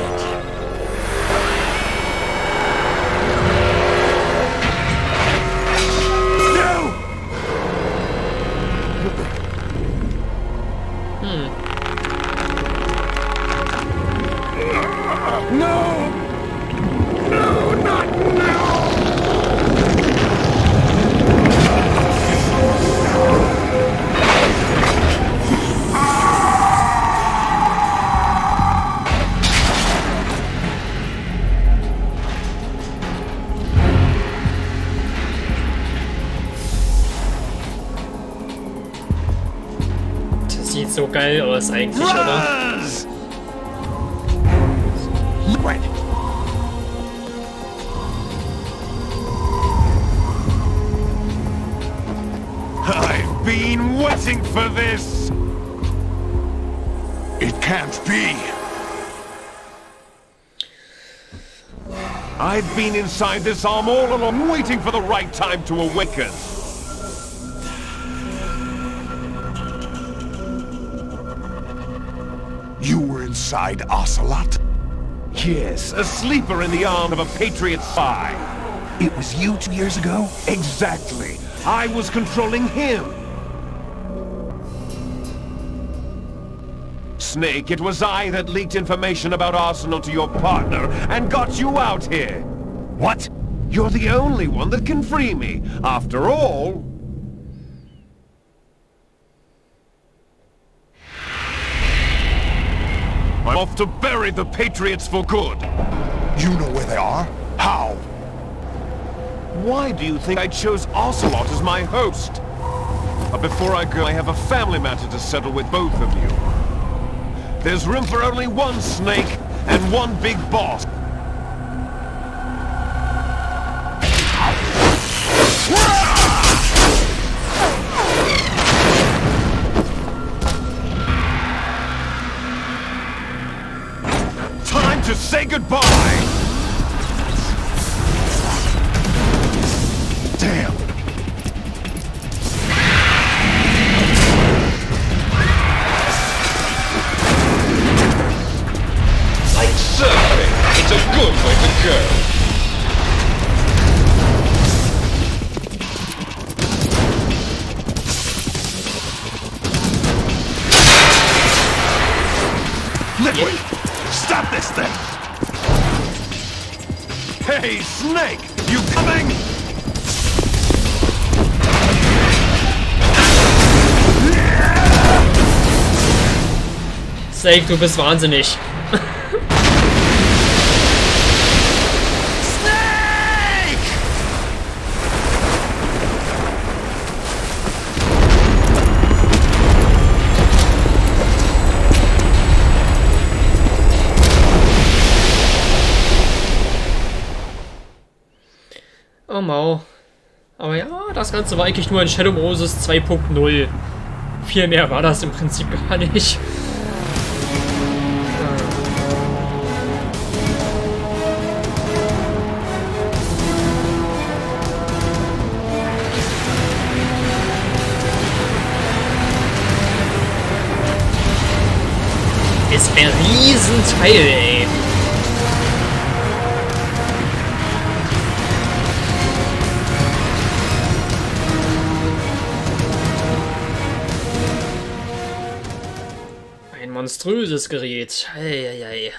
Sieht so geil aus eigentlich, oder? Right. I've been waiting for this. It can't be. I've been inside this arm all along, waiting for the right time to awaken. You were inside Ocelot? Yes, a sleeper in the arm of a Patriot spy. It was you 2 years ago? Exactly. I was controlling him. Snake, it was I that leaked information about Arsenal to your partner and got you out here. What? You're the only one that can free me. After all... I'm off to bury the Patriots for good. You know where they are? How? Why do you think I chose Ocelot as my host? But before I go, I have a family matter to settle with both of you. There's room for only one Snake and one big boss. Time to say goodbye! Damn. Like surfing, it's a good way to go. Liquid! Stop this thing! Hey, Snake! You coming? Snake, du bist wahnsinnig. Oh Mau. Aber ja, das Ganze war eigentlich nur ein Shadow Moses 2.0. Viel mehr war das im Prinzip gar nicht. Ist ein Riesenteil, ey. Ein monströses Gerät. Eieiei.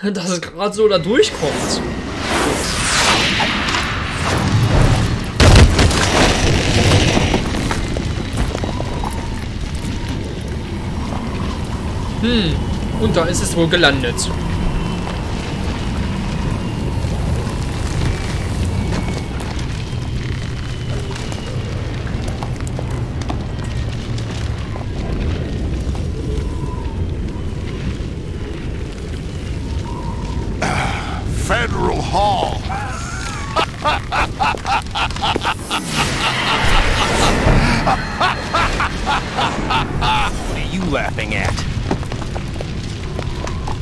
Dass es gerade so da durchkommt. Und da ist es wohl gelandet. Federal Hall. What are you laughing at?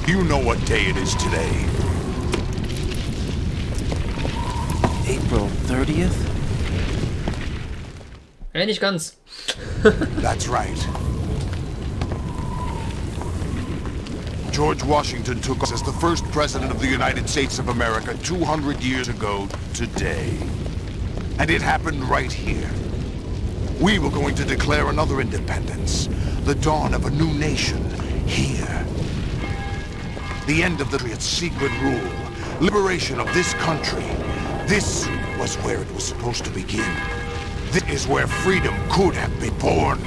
You know what day it is today. April 30th? Nicht ganz. That's right. George Washington took us as the first president of the United States of America 200 years ago today. And it happened right here. We were going to declare another independence. The dawn of a new nation. Here. The end of the Patriots' secret rule. Liberation of this country. This was where it was supposed to begin. This is where freedom could have been born.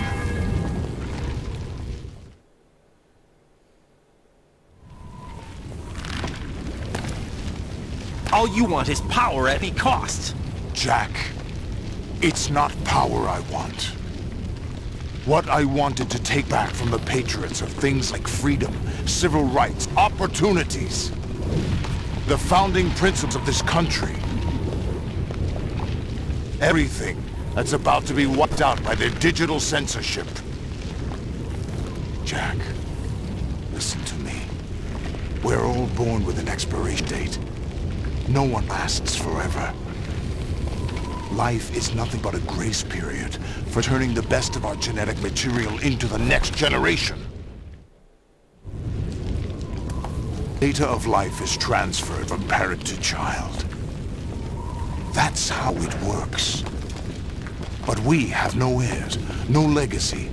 All you want is power at any cost. Jack, it's not power I want. What I wanted to take back from the Patriots are things like freedom, civil rights, opportunities. The founding principles of this country. Everything that's about to be wiped out by their digital censorship. Jack, listen to me. We're all born with an expiration date. No one lasts forever. Life is nothing but a grace period for turning the best of our genetic material into the next generation. Data of life is transferred from parent to child. That's how it works. But we have no heirs, no legacy.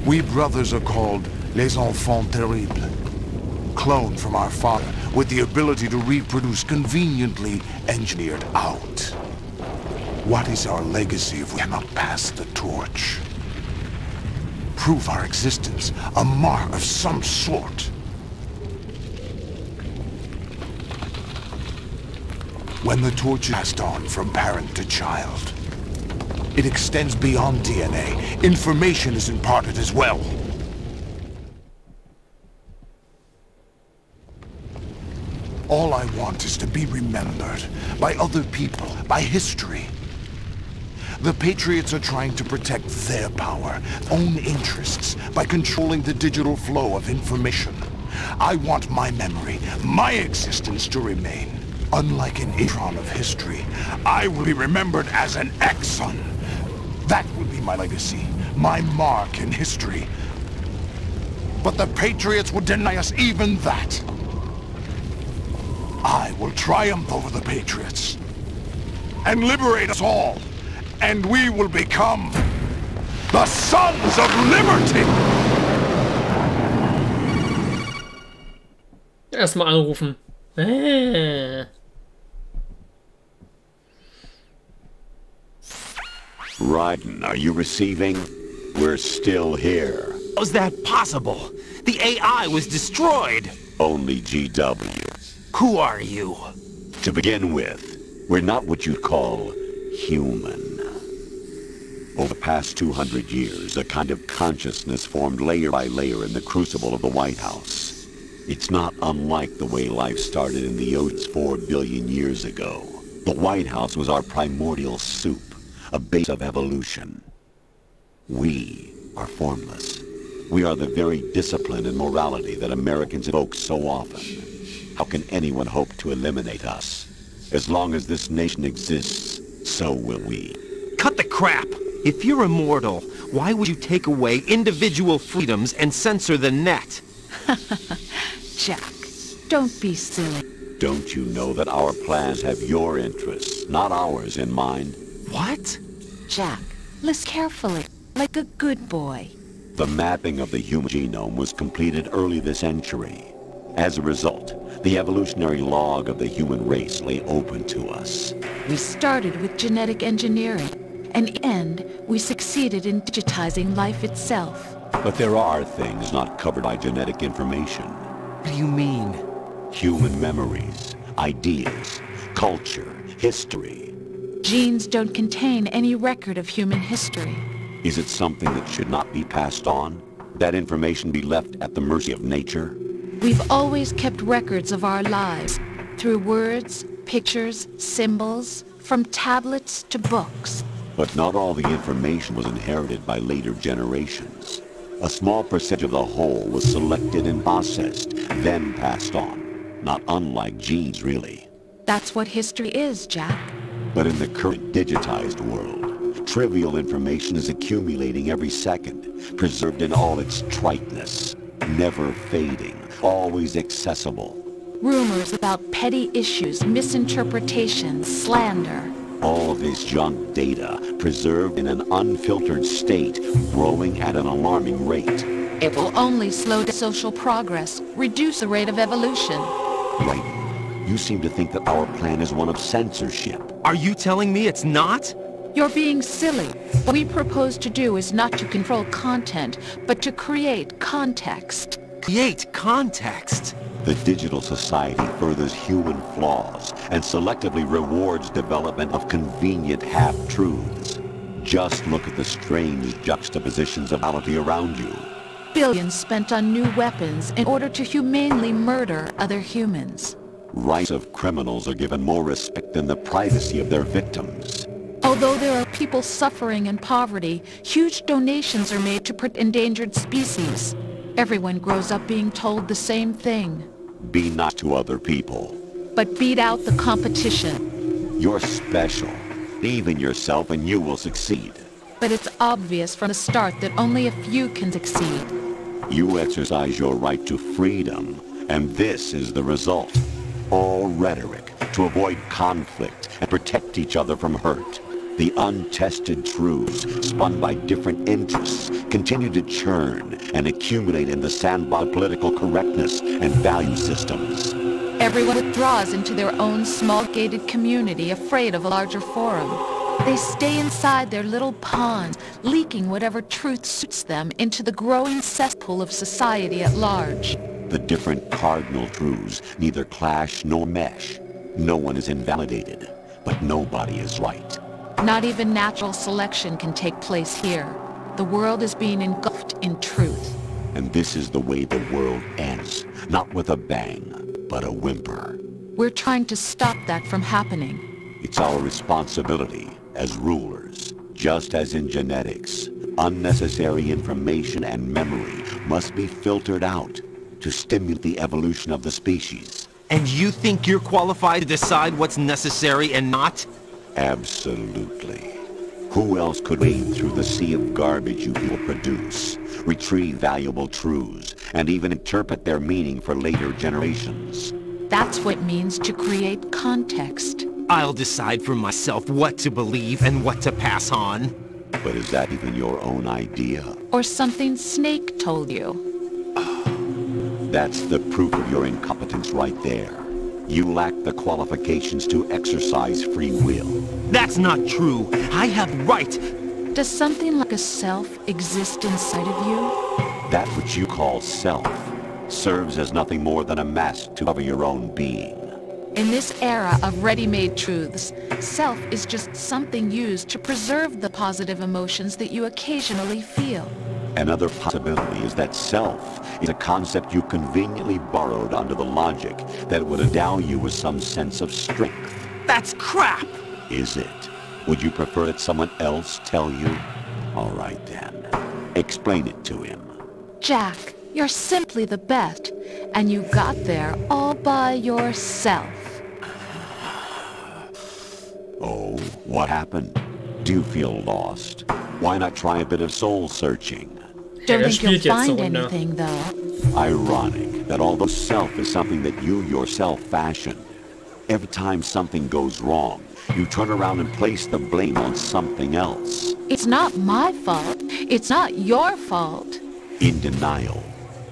We brothers are called les enfants terribles. Cloned from our father, with the ability to reproduce conveniently engineered out. What is our legacy if we cannot pass the torch? Prove our existence, a mark of some sort. When the torch is passed on from parent to child, it extends beyond DNA. Information is imparted as well. All I want is to be remembered by other people, by history. The Patriots are trying to protect their power, own interests, by controlling the digital flow of information. I want my memory, my existence to remain. Unlike an intron of history, I will be remembered as an exon. That will be my legacy, my mark in history. But the Patriots would deny us even that. I will triumph over the Patriots and liberate us all, and we will become the Sons of Liberty! Erstmal anrufen. Raiden, are you receiving? We're still here. How's that possible? The AI was destroyed. Only GW. Who are you? To begin with, we're not what you'd call human. Over the past 200 years, a kind of consciousness formed layer by layer in the crucible of the White House. It's not unlike the way life started in the oceans 4 billion years ago. The White House was our primordial soup, a base of evolution. We are formless. We are the very discipline and morality that Americans evoke so often. How can anyone hope to eliminate us? As long as this nation exists, so will we. Cut the crap! If you're immortal, why would you take away individual freedoms and censor the net? Jack, don't be silly. Don't you know that our plans have your interests, not ours, in mind? What? Jack, listen carefully, like a good boy. The mapping of the human genome was completed early this century. As a result, the evolutionary log of the human race lay open to us. We started with genetic engineering, and in the end, we succeeded in digitizing life itself. But there are things not covered by genetic information. What do you mean? Human memories, ideas, culture, history. Genes don't contain any record of human history. Is it something that should not be passed on? That information be left at the mercy of nature? We've always kept records of our lives, through words, pictures, symbols, from tablets to books. But not all the information was inherited by later generations. A small percentage of the whole was selected and processed, then passed on. Not unlike genes, really. That's what history is, Jack. But in the current digitized world, Trivial information is accumulating every second, preserved in all its triteness, never fading, always accessible. Rumors about petty issues, misinterpretations, slander. All of this junk data, preserved in an unfiltered state, growing at an alarming rate. It will only slow down social progress, reduce the rate of evolution. Right. You seem to think that our plan is one of censorship. Are you telling me it's not? You're being silly. What we propose to do is not to control content, but to create context. Create context? The digital society furthers human flaws and selectively rewards development of convenient half-truths. Just look at the strange juxtapositions of reality around you. Billions spent on new weapons in order to humanely murder other humans. Rights of criminals are given more respect than the privacy of their victims. Although there are people suffering in poverty, huge donations are made to protect endangered species. Everyone grows up being told the same thing. Be nice to other people. But beat out the competition. You're special. Believe in yourself and you will succeed. But it's obvious from the start that only a few can succeed. You exercise your right to freedom, and this is the result. All rhetoric to avoid conflict and protect each other from hurt. The untested truths, spun by different interests, continue to churn and accumulate in the sandbox of political correctness and value systems. Everyone withdraws into their own small gated community, afraid of a larger forum. They stay inside their little ponds, leaking whatever truth suits them into the growing cesspool of society at large. The different cardinal truths neither clash nor mesh. No one is invalidated, but nobody is right. Not even natural selection can take place here. The world is being engulfed in truth. And this is the way the world ends, not with a bang, but a whimper. We're trying to stop that from happening. It's our responsibility as rulers. Just as in genetics, unnecessary information and memory must be filtered out to stimulate the evolution of the species. And you think you're qualified to decide what's necessary and not? Absolutely. Who else could wade through the sea of garbage you will produce, retrieve valuable truths, and even interpret their meaning for later generations? That's what it means to create context. I'll decide for myself what to believe and what to pass on. But is that even your own idea? Or something Snake told you? That's the proof of your incompetence right there. You lack the qualifications to exercise free will. That's not true. I have right. Does something like a self exist inside of you? That which you call self serves as nothing more than a mask to cover your own being. In this era of ready-made truths, self is just something used to preserve the positive emotions that you occasionally feel. Another possibility is that self is a concept you conveniently borrowed under the logic that it would endow you with some sense of strength. That's crap! Is it? Would you prefer that someone else tell you? All right then. Explain it to him. Jack, you're simply the best, and you got there all by yourself. Oh, what happened? Do you feel lost? Why not try a bit of soul searching? Don't think you'll find anything, though. Ironic that although self is something that you yourself fashioned, every time something goes wrong, you turn around and place the blame on something else. It's not my fault. It's not your fault. In denial,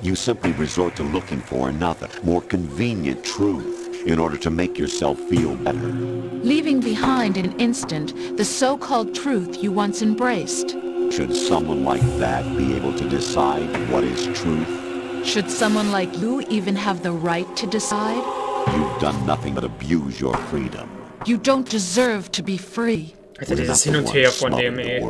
you simply resort to looking for another, more convenient truth in order to make yourself feel better. Leaving behind in an instant the so-called truth you once embraced. Should someone like that be able to decide what is truth? Should someone like you even have the right to decide? You've done nothing but abuse your freedom. You don't deserve to be free. Also dieses Hin und Her von dem, ey.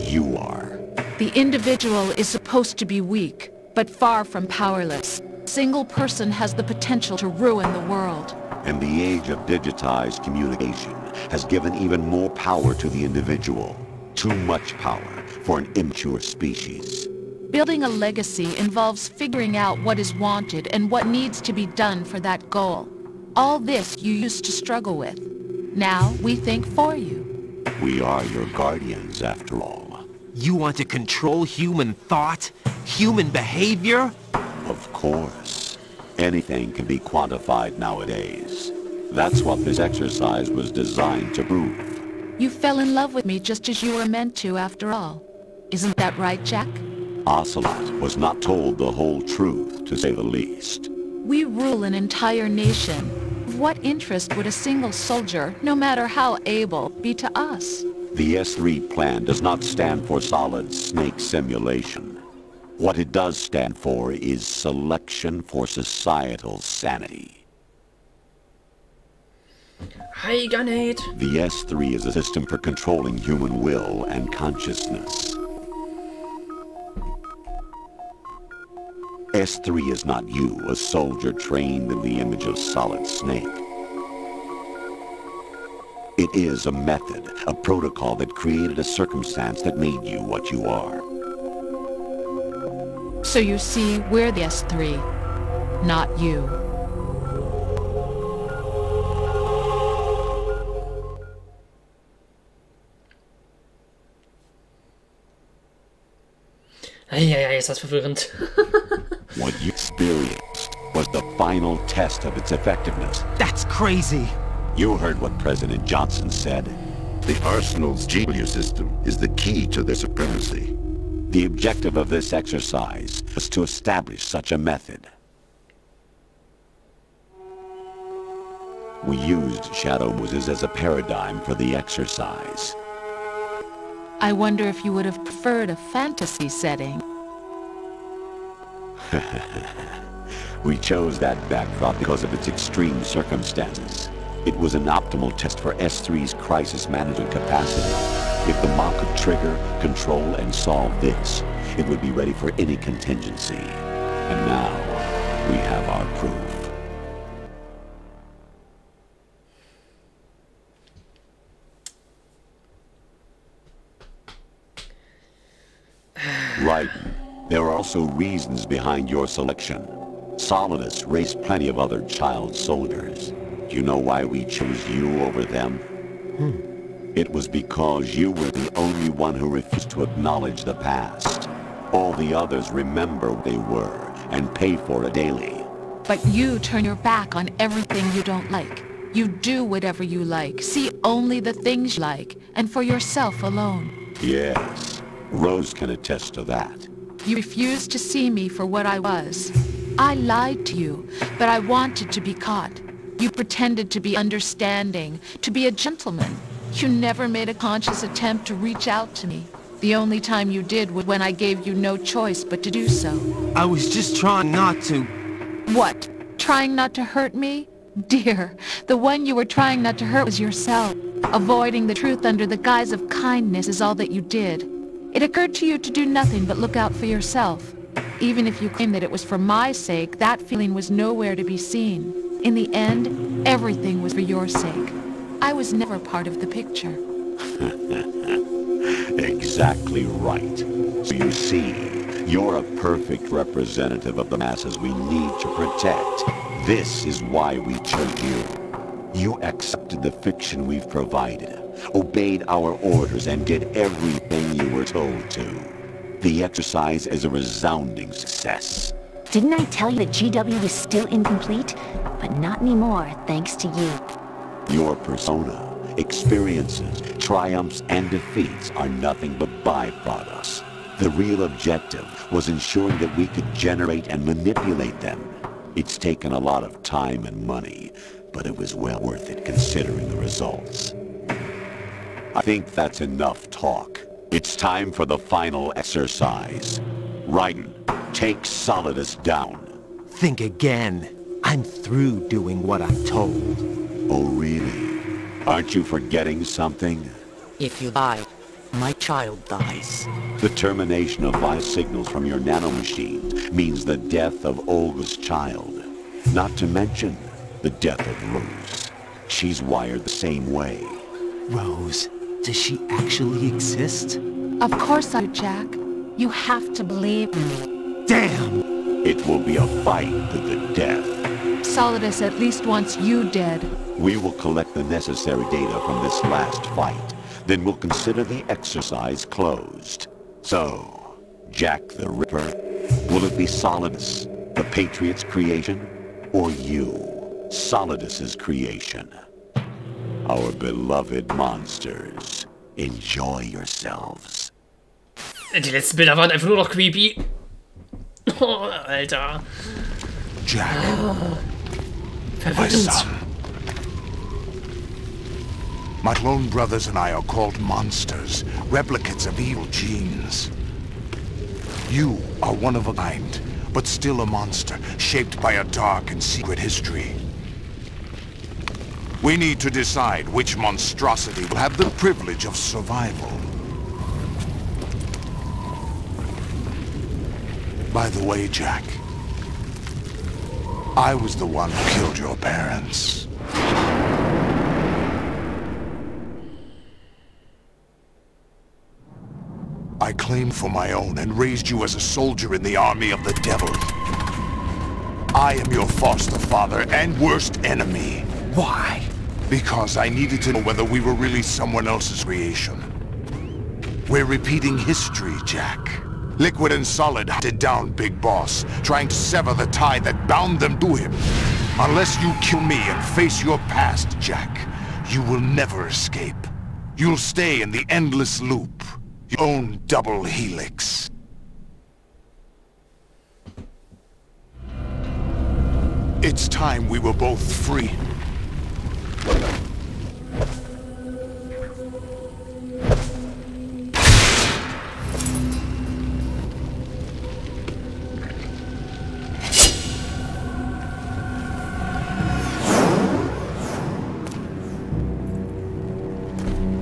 You are. The individual is supposed to be weak, but far from powerless. A single person has the potential to ruin the world. And the age of digitized communication has given even more power to the individual. Too much power for an immature species. Building a legacy involves figuring out what is wanted and what needs to be done for that goal. All this you used to struggle with. Now we think for you. We are your guardians, after all. You want to control human thought? Human behavior? Of course. Anything can be quantified nowadays. That's what this exercise was designed to prove. You fell in love with me just as you were meant to, after all. Isn't that right, Jack? Ocelot was not told the whole truth, to say the least. We rule an entire nation. Of what interest would a single soldier, no matter how able, be to us? The S3 plan does not stand for Solid Snake Simulation. What it does stand for is selection for societal sanity. Hi, Gunade. The S3 is a system for controlling human will and consciousness. S3 is not you, a soldier trained in the image of Solid Snake. It is a method, a protocol that created a circumstance that made you what you are. So you see, we're the S3, not you. Eieiei, ist das verwirrend. What you experienced was the final test of its effectiveness. That's crazy! You heard what President Johnson said. The Arsenal's GW system is the key to their supremacy. The objective of this exercise was to establish such a method. We used Shadow Moses as a paradigm for the exercise. I wonder if you would have preferred a fantasy setting. We chose that backdrop because of its extreme circumstances. It was an optimal test for S3's crisis management capacity. If the mock could trigger, control, and solve this, it would be ready for any contingency. And now, we have our proof. Right. There are also reasons behind your selection. Solidus raised plenty of other child soldiers. Do you know why we chose you over them? It was because you were the only one who refused to acknowledge the past. All the others remember what they were and pay for it daily. But you turn your back on everything you don't like. You do whatever you like, see only the things you like, and for yourself alone. Yes, Rose can attest to that. You refused to see me for what I was. I lied to you, but I wanted to be caught. You pretended to be understanding, to be a gentleman. You never made a conscious attempt to reach out to me. The only time you did was when I gave you no choice but to do so. I was just trying not to... What? Trying not to hurt me? Dear, the one you were trying not to hurt was yourself. Avoiding the truth under the guise of kindness is all that you did. It occurred to you to do nothing but look out for yourself. Even if you claim that it was for my sake, that feeling was nowhere to be seen. In the end, everything was for your sake. I was never part of the picture. Exactly right. So you see, you're a perfect representative of the masses we need to protect. This is why we chose you. You accepted the fiction we've provided, obeyed our orders, and did everything you were told to. The exercise is a resounding success. Didn't I tell you that GW was still incomplete? But not anymore, thanks to you. Your persona, experiences, triumphs, and defeats are nothing but byproducts. The real objective was ensuring that we could generate and manipulate them. It's taken a lot of time and money, but it was well worth it considering the results. I think that's enough talk. It's time for the final exercise. Raiden, take Solidus down. Think again. I'm through doing what I'm told. Oh, really? Aren't you forgetting something? If you lie, my child dies. The termination of vital signals from your nanomachines means the death of Olga's child. Not to mention the death of Rose. She's wired the same way. Rose, does she actually exist? Of course I do, Jack. You have to believe me. Damn! It will be a fight to the death. Solidus at least wants you dead. We will collect the necessary data from this last fight. then we'll consider the exercise closed. So, Jack the Ripper, will it be Solidus, the Patriot's creation, or you, Solidus's creation? Our beloved monsters, enjoy yourselves. Die letzten Bilder waren einfach nur noch creepy. Oh, Alter. Jack, my Verwirrend. son. My clone brothers and I are called monsters, replicates of evil genes. You are one of a kind, but still a monster, shaped by a dark and secret history. We need to decide which monstrosity will have the privilege of survival. By the way, Jack, I was the one who killed your parents. I claimed for my own and raised you as a soldier in the army of the devil. I am your foster father and worst enemy. Why? Because I needed to know whether we were really someone else's creation. We're repeating history, Jack. Liquid and Solid hunted down Big Boss, trying to sever the tie that bound them to him. Unless you kill me and face your past, Jack, you will never escape. You'll stay in the endless loop. Your own double helix. It's time we were both free.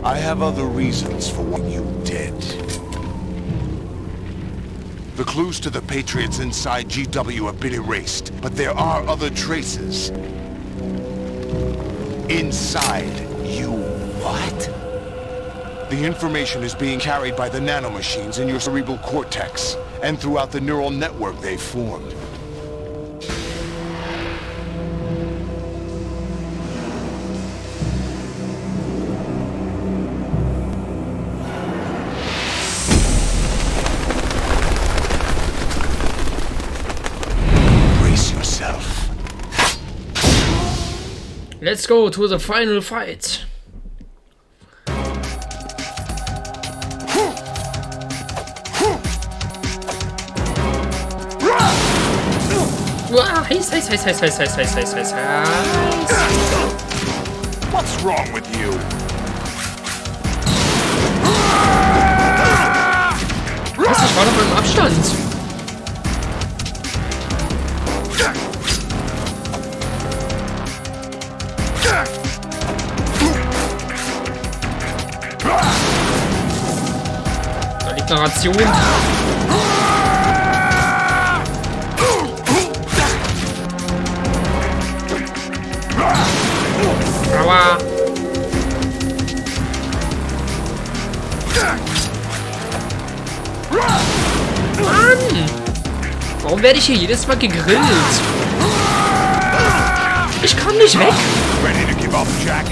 I have other reasons for what you did. The clues to the Patriots inside GW have been erased, but there are other traces. Inside you. What? The information is being carried by the nanomachines in your cerebral cortex, and throughout the neural network they've formed. Let's go to the final fight. Wow, heiß. What's wrong with you? Was, ich war doch mal im Abstand. Da liegt eine Ration. Aua. Mann! Warum werde ich hier jedes Mal gegrillt? Ich kann nicht weg. Ready to give up, Jack?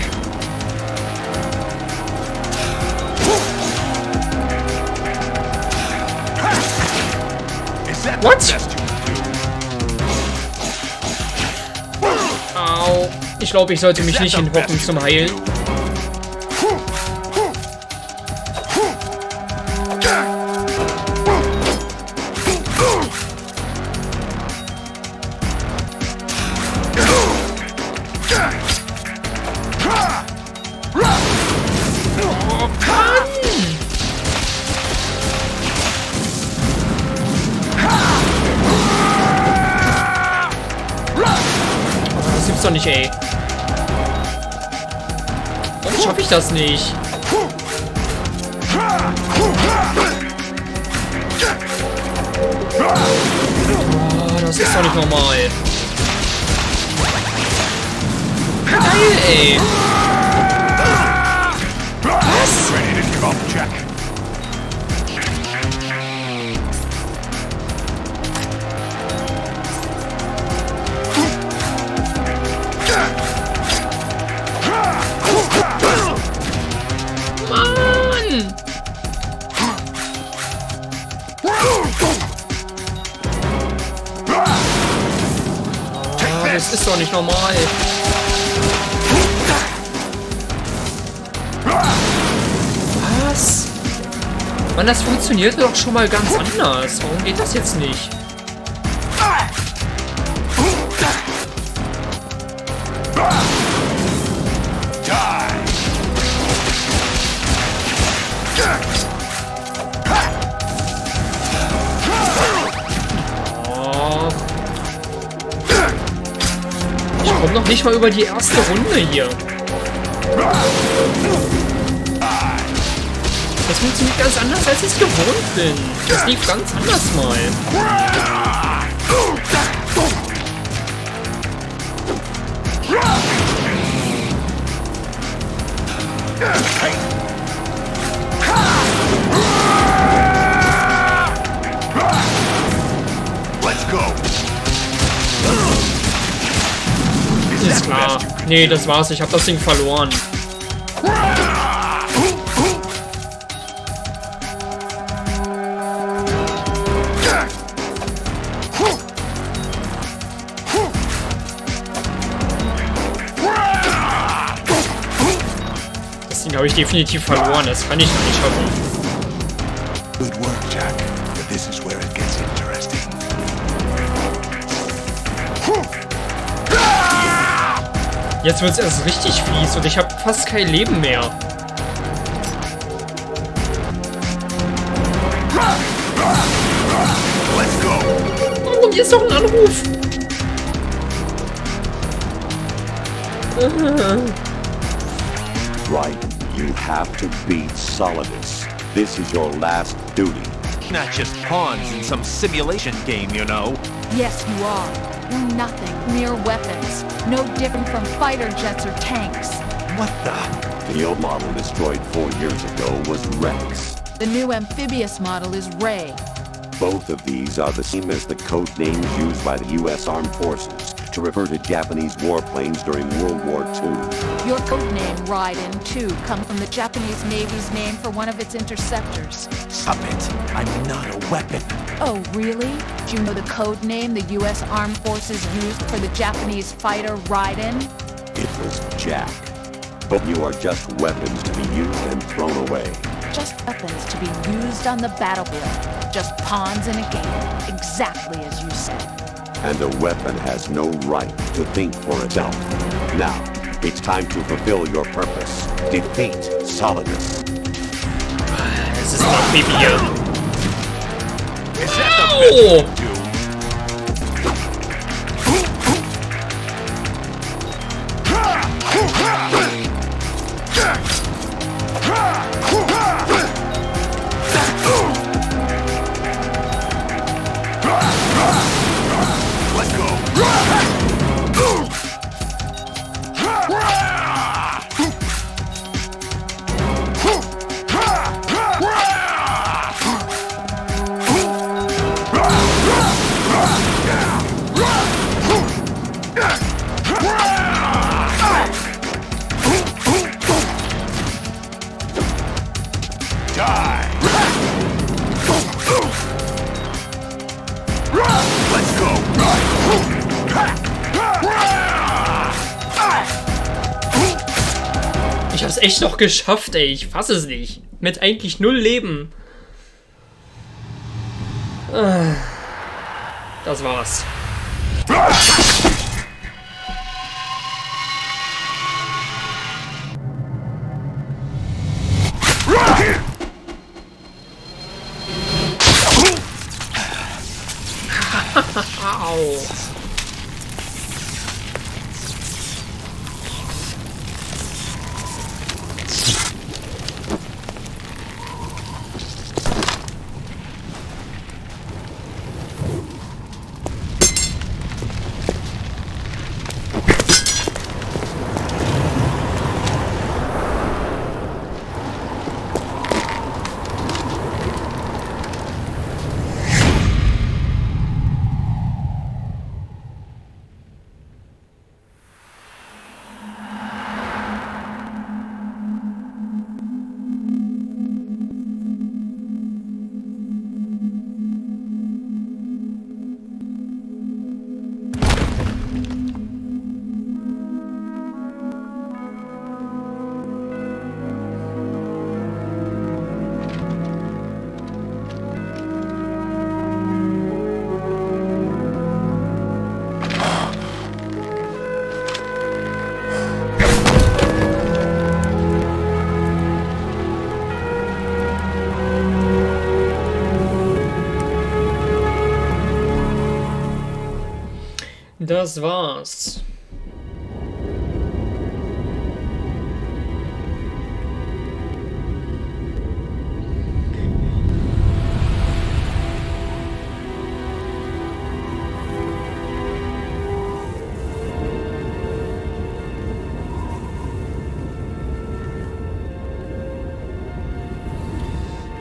What? Au. Ich glaube, ich sollte mich nicht hinhocken zum Heilen. Doch nicht, ey. Warum schaffe ich das nicht? Oh, das ist doch nicht normal. Geil, ey. Was? Mann! Das ist doch nicht normal. Was? Mann, das funktionierte doch schon mal ganz anders. Warum geht das jetzt nicht? Ich komme noch nicht mal über die erste Runde hier. Das funktioniert ganz anders, als ich es gewohnt bin. Das lief ganz anders mal. Ist klar. Nee, das war's. Ich habe das Ding verloren. Das Ding habe ich definitiv verloren. Das kann ich nicht schaffen. Good work, Jack. But this is where it gets interesting. Jetzt wird es erst richtig fies und ich habe fast kein Leben mehr. Oh, hier ist doch ein Anruf. Right. You have to beat Solidus. This is your last duty. Not just pawns in some simulation game, you know. Yes, you are. You're nothing. Mere weapons. No different from fighter jets or tanks. What the? The old model destroyed 4 years ago was Rex. The new amphibious model is Ray. Both of these are the same as the code names used by the U.S. Armed Forces to refer to Japanese warplanes during World War II. Your codename, Raiden, too, comes from the Japanese Navy's name for one of its interceptors. Stop it. I'm not a weapon. Oh, really? Do you know the code name the U.S. Armed Forces used for the Japanese fighter Raiden? It was Jack. But you are just weapons to be used and thrown away. Just weapons to be used on the battlefield. Just pawns in a game. Exactly as you said. And a weapon has no right to think for itself. Now, it's time to fulfill your purpose. Defeat Solidus. Es ist noch wie Bier. Oh! Ich hab's echt noch geschafft, ey. Ich fasse es nicht. Mit eigentlich 0 Leben. Das war's. Au. Das war's.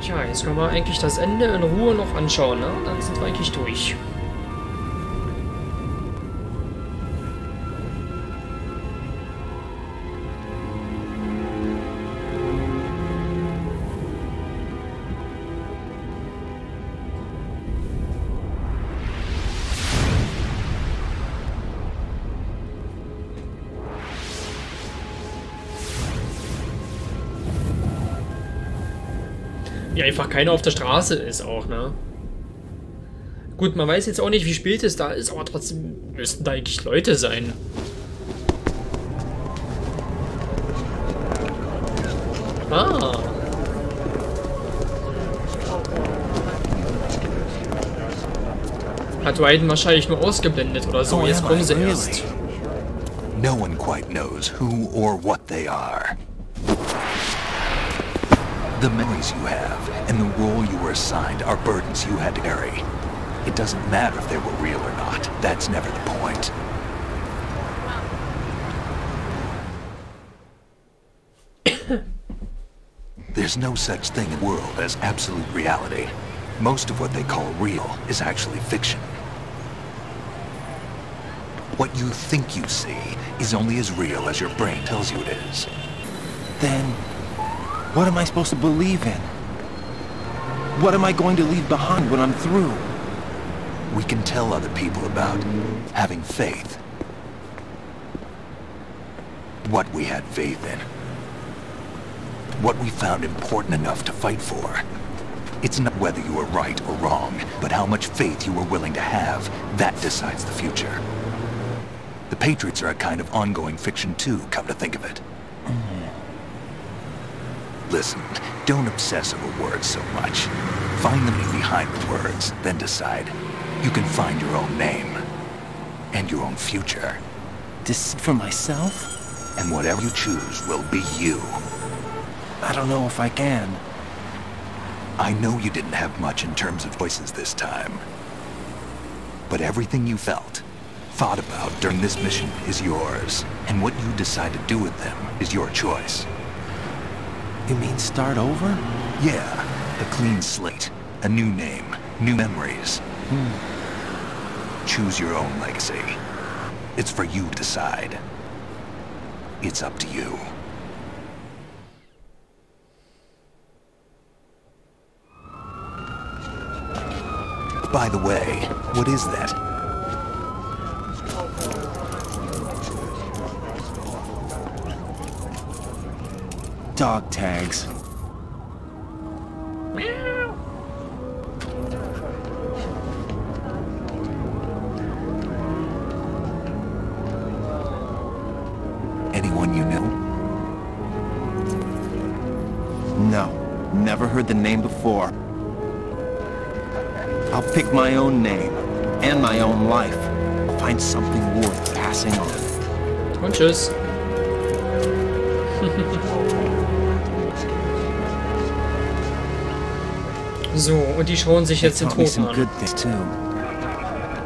Tja, jetzt können wir eigentlich das Ende in Ruhe noch anschauen, ne? Dann sind wir eigentlich durch. Wie einfach keiner auf der Straße ist auch, ne? Gut, man weiß jetzt auch nicht, wie spät es da ist, aber trotzdem müssten da eigentlich Leute sein. Ah. Hat Raiden wahrscheinlich nur ausgeblendet oder so, jetzt kommen sie erst. No one quite knows who or what they are. The memories you have and the role you were assigned are burdens you had to carry. It doesn't matter if they were real or not. That's never the point. There's no such thing in the world as absolute reality. Most of what they call real is actually fiction. What you think you see is only as real as your brain tells you it is. Then, what am I supposed to believe in? What am I going to leave behind when I'm through? We can tell other people about having faith. What we had faith in. What we found important enough to fight for. It's not whether you were right or wrong, but how much faith you were willing to have. That decides the future. The Patriots are a kind of ongoing fiction too, come to think of it. Listen, don't obsess over words so much. Find the meaning behind the words, then decide. You can find your own name. And your own future. Decide for myself? And whatever you choose will be you. I don't know if I can. I know you didn't have much in terms of choices this time. But everything you felt, thought about during this mission is yours. And what you decide to do with them is your choice. You mean start over? Yeah, a clean slate, a new name, new memories. Choose your own legacy. It's for you to decide. It's up to you. By the way, what is that? Dog tags. Anyone you know? No, never heard the name before. I'll pick my own name and my own life. Find something worth passing on. Und tschüss. So, und die schauen sich jetzt den Toten an.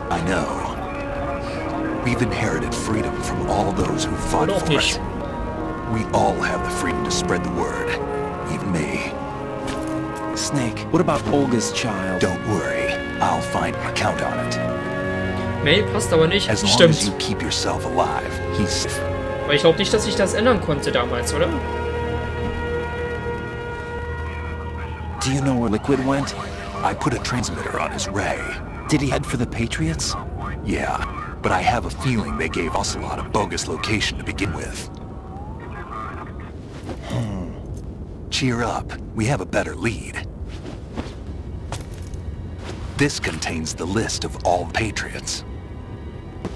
I know. We've inherited freedom from all those who fought for it. We all have the freedom to spread the word. Even me. Snake, what about Olga's child? Don't worry. I'll find a count on it. May passt aber nicht. As long Stimmt. as you keep yourself alive, he's safe. Aber ich glaube nicht, dass ich das ändern konnte damals, oder? Do you know where Liquid went? I put a transmitter on his ray. Did he head for the Patriots? Yeah, but I have a feeling they gave Ocelot a bogus location to begin with. Cheer up. We have a better lead. This contains the list of all Patriots.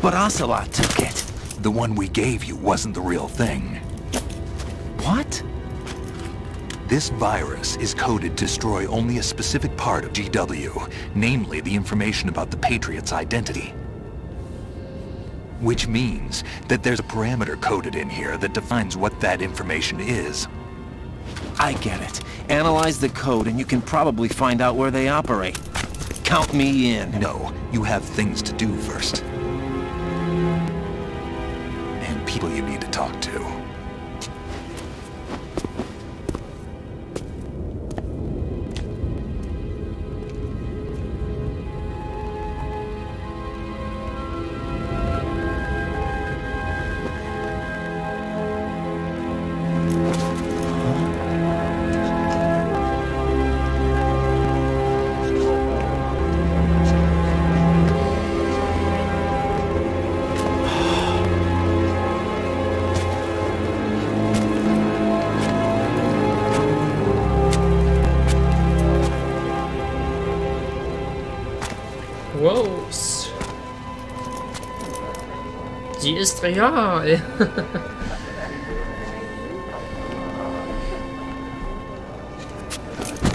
But Ocelot took it. The one we gave you wasn't the real thing. What? This virus is coded to destroy only a specific part of GW, namely the information about the Patriots' identity. Which means that there's a parameter coded in here that defines what that information is. I get it. Analyze the code and you can probably find out where they operate. Count me in. No, you have things to do first. And people you need to talk to. Wow. Die ist real.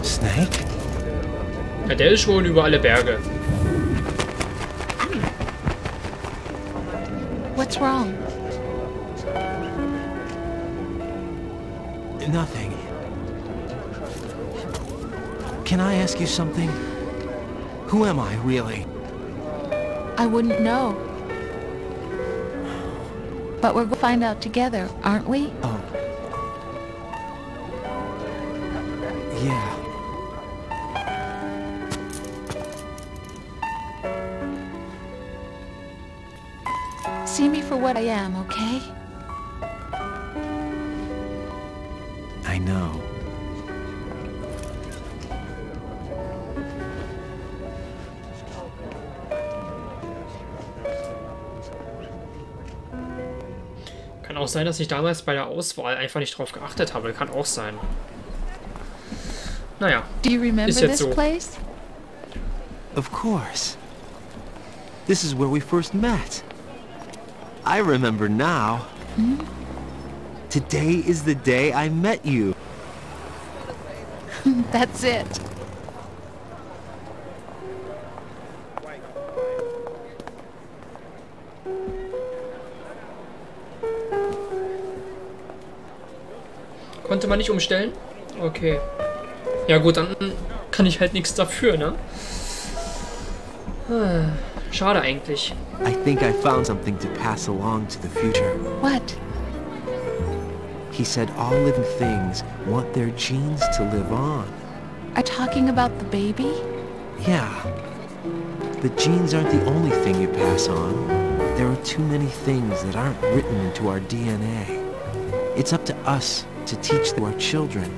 Snake? Ja, der ist schon über alle Berge. What's wrong? Nothing. Can I ask you something? Who am I, really? I wouldn't know. But we're going to find out together, aren't we? Oh. Yeah. See me for what I am, okay? I know. Kann auch sein, dass ich damals bei der Auswahl einfach nicht drauf geachtet habe. Kann auch sein. Naja, Do you remember ist jetzt this so. place? Of course. This is where we first met. I remember now. Hmm? Today is the day I met you. That's it. Konnte man nicht umstellen? Okay. Ja gut, dann kann ich halt nichts dafür, ne? Schade eigentlich. I think I found something to pass along to the future. What? He said all living things want their genes to live on. Are talking about the baby? Yeah. The genes aren't the only thing you pass on. There are too many things that aren't written into our DNA. It's up to us to teach our children.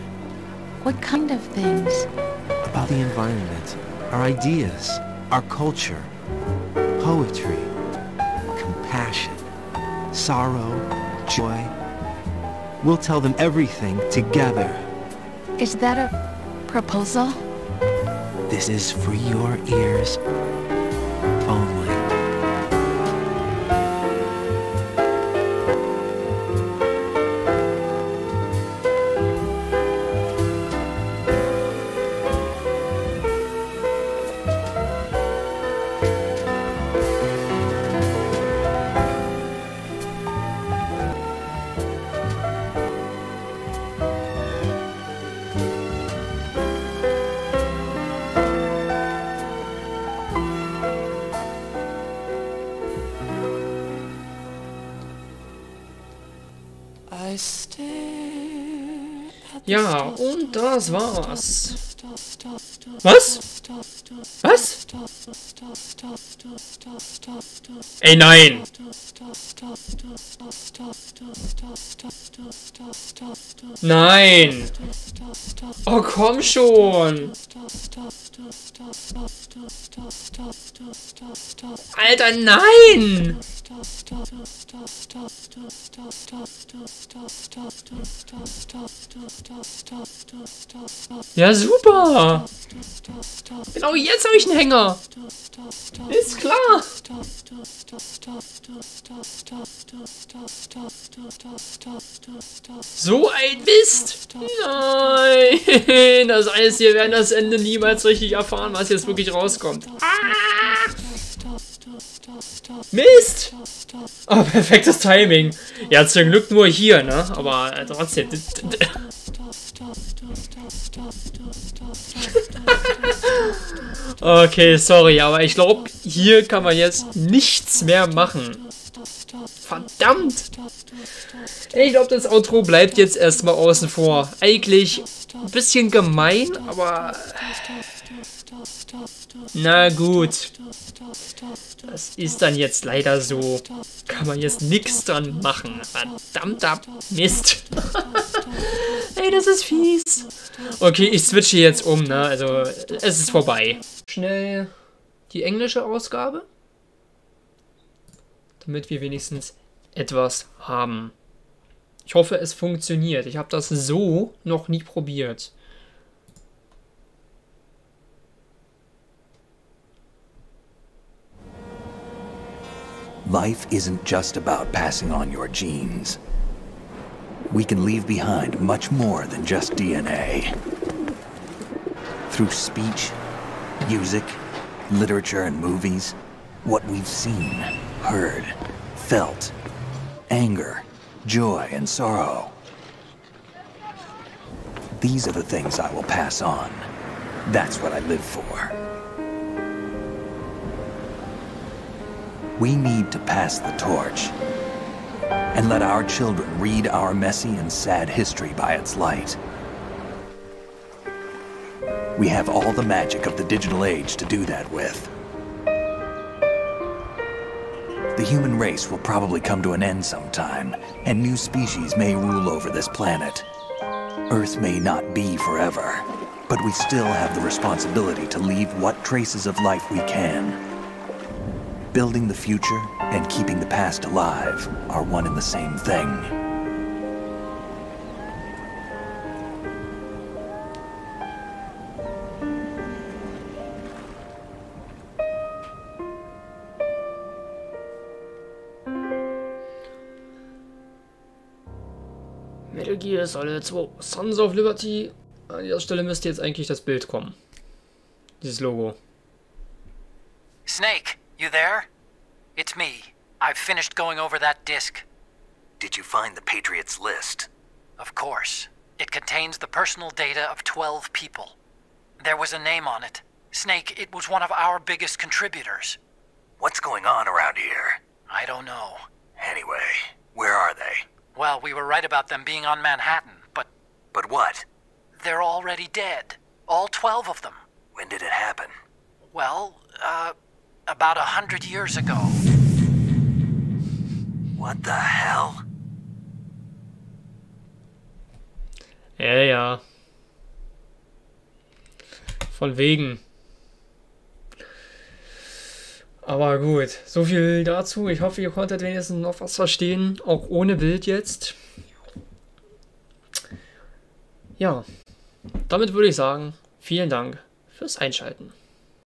What kind of things? About the environment, our ideas, our culture, poetry, compassion, sorrow, joy. We'll tell them everything together. Is that a proposal? This is for your ears only. Ja, und das war's. Was? Was? Ey, nein! Nein! Oh, komm schon! Alter, nein! Ja, super! Genau jetzt habe ich einen Hänger! Ist klar! So ein Mist! Nein! Das heißt, wir werden das Ende niemals richtig erfahren, was jetzt wirklich rauskommt. Ah! Mist! Oh, perfektes Timing. Ja, zum Glück nur hier, ne? Aber trotzdem. Okay, sorry, aber ich glaube, hier kann man jetzt nichts mehr machen. Verdammt! Ich glaube, das Outro bleibt jetzt erstmal außen vor. Eigentlich ein bisschen gemein, aber... Na gut. Das ist dann jetzt leider so. Kann man jetzt nichts dran machen. Verdammter Mist. Ey, das ist fies. Okay, ich switche jetzt um, ne? Also, es ist vorbei. Schnell die englische Ausgabe. Damit wir wenigstens etwas haben. Ich hoffe, es funktioniert. Ich habe das so noch nie probiert. Life isn't just about passing on your genes. We can leave behind much more than just DNA. Through speech, music, literature, and movies, what we've seen, heard, felt, anger, joy, and sorrow. These are the things I will pass on. That's what I live for. We need to pass the torch and let our children read our messy and sad history by its light. We have all the magic of the digital age to do that with. The human race will probably come to an end sometime, and new species may rule over this planet. Earth may not be forever, but we still have the responsibility to leave what traces of life we can. Building the future and keeping the past alive are one and the same thing. Metal Gear Solid 2, Sons of Liberty. An dieser Stelle müsste jetzt eigentlich das Bild kommen. Dieses Logo. Snake, you there? It's me. I've finished going over that disk. Did you find the Patriots list? Of course. It contains the personal data of 12 people. There was a name on it. Snake, it was one of our biggest contributors. What's going on around here? I don't know. Anyway, where are they? Well, we were right about them being on Manhattan, but... But what? They're already dead. All 12 of them. When did it happen? Well, about 100 years ago. What the hell? Ja. Von wegen. Aber gut, so viel dazu. Ich hoffe, ihr konntet wenigstens noch was verstehen, auch ohne Bild jetzt. Ja, damit würde ich sagen, vielen Dank fürs Einschalten.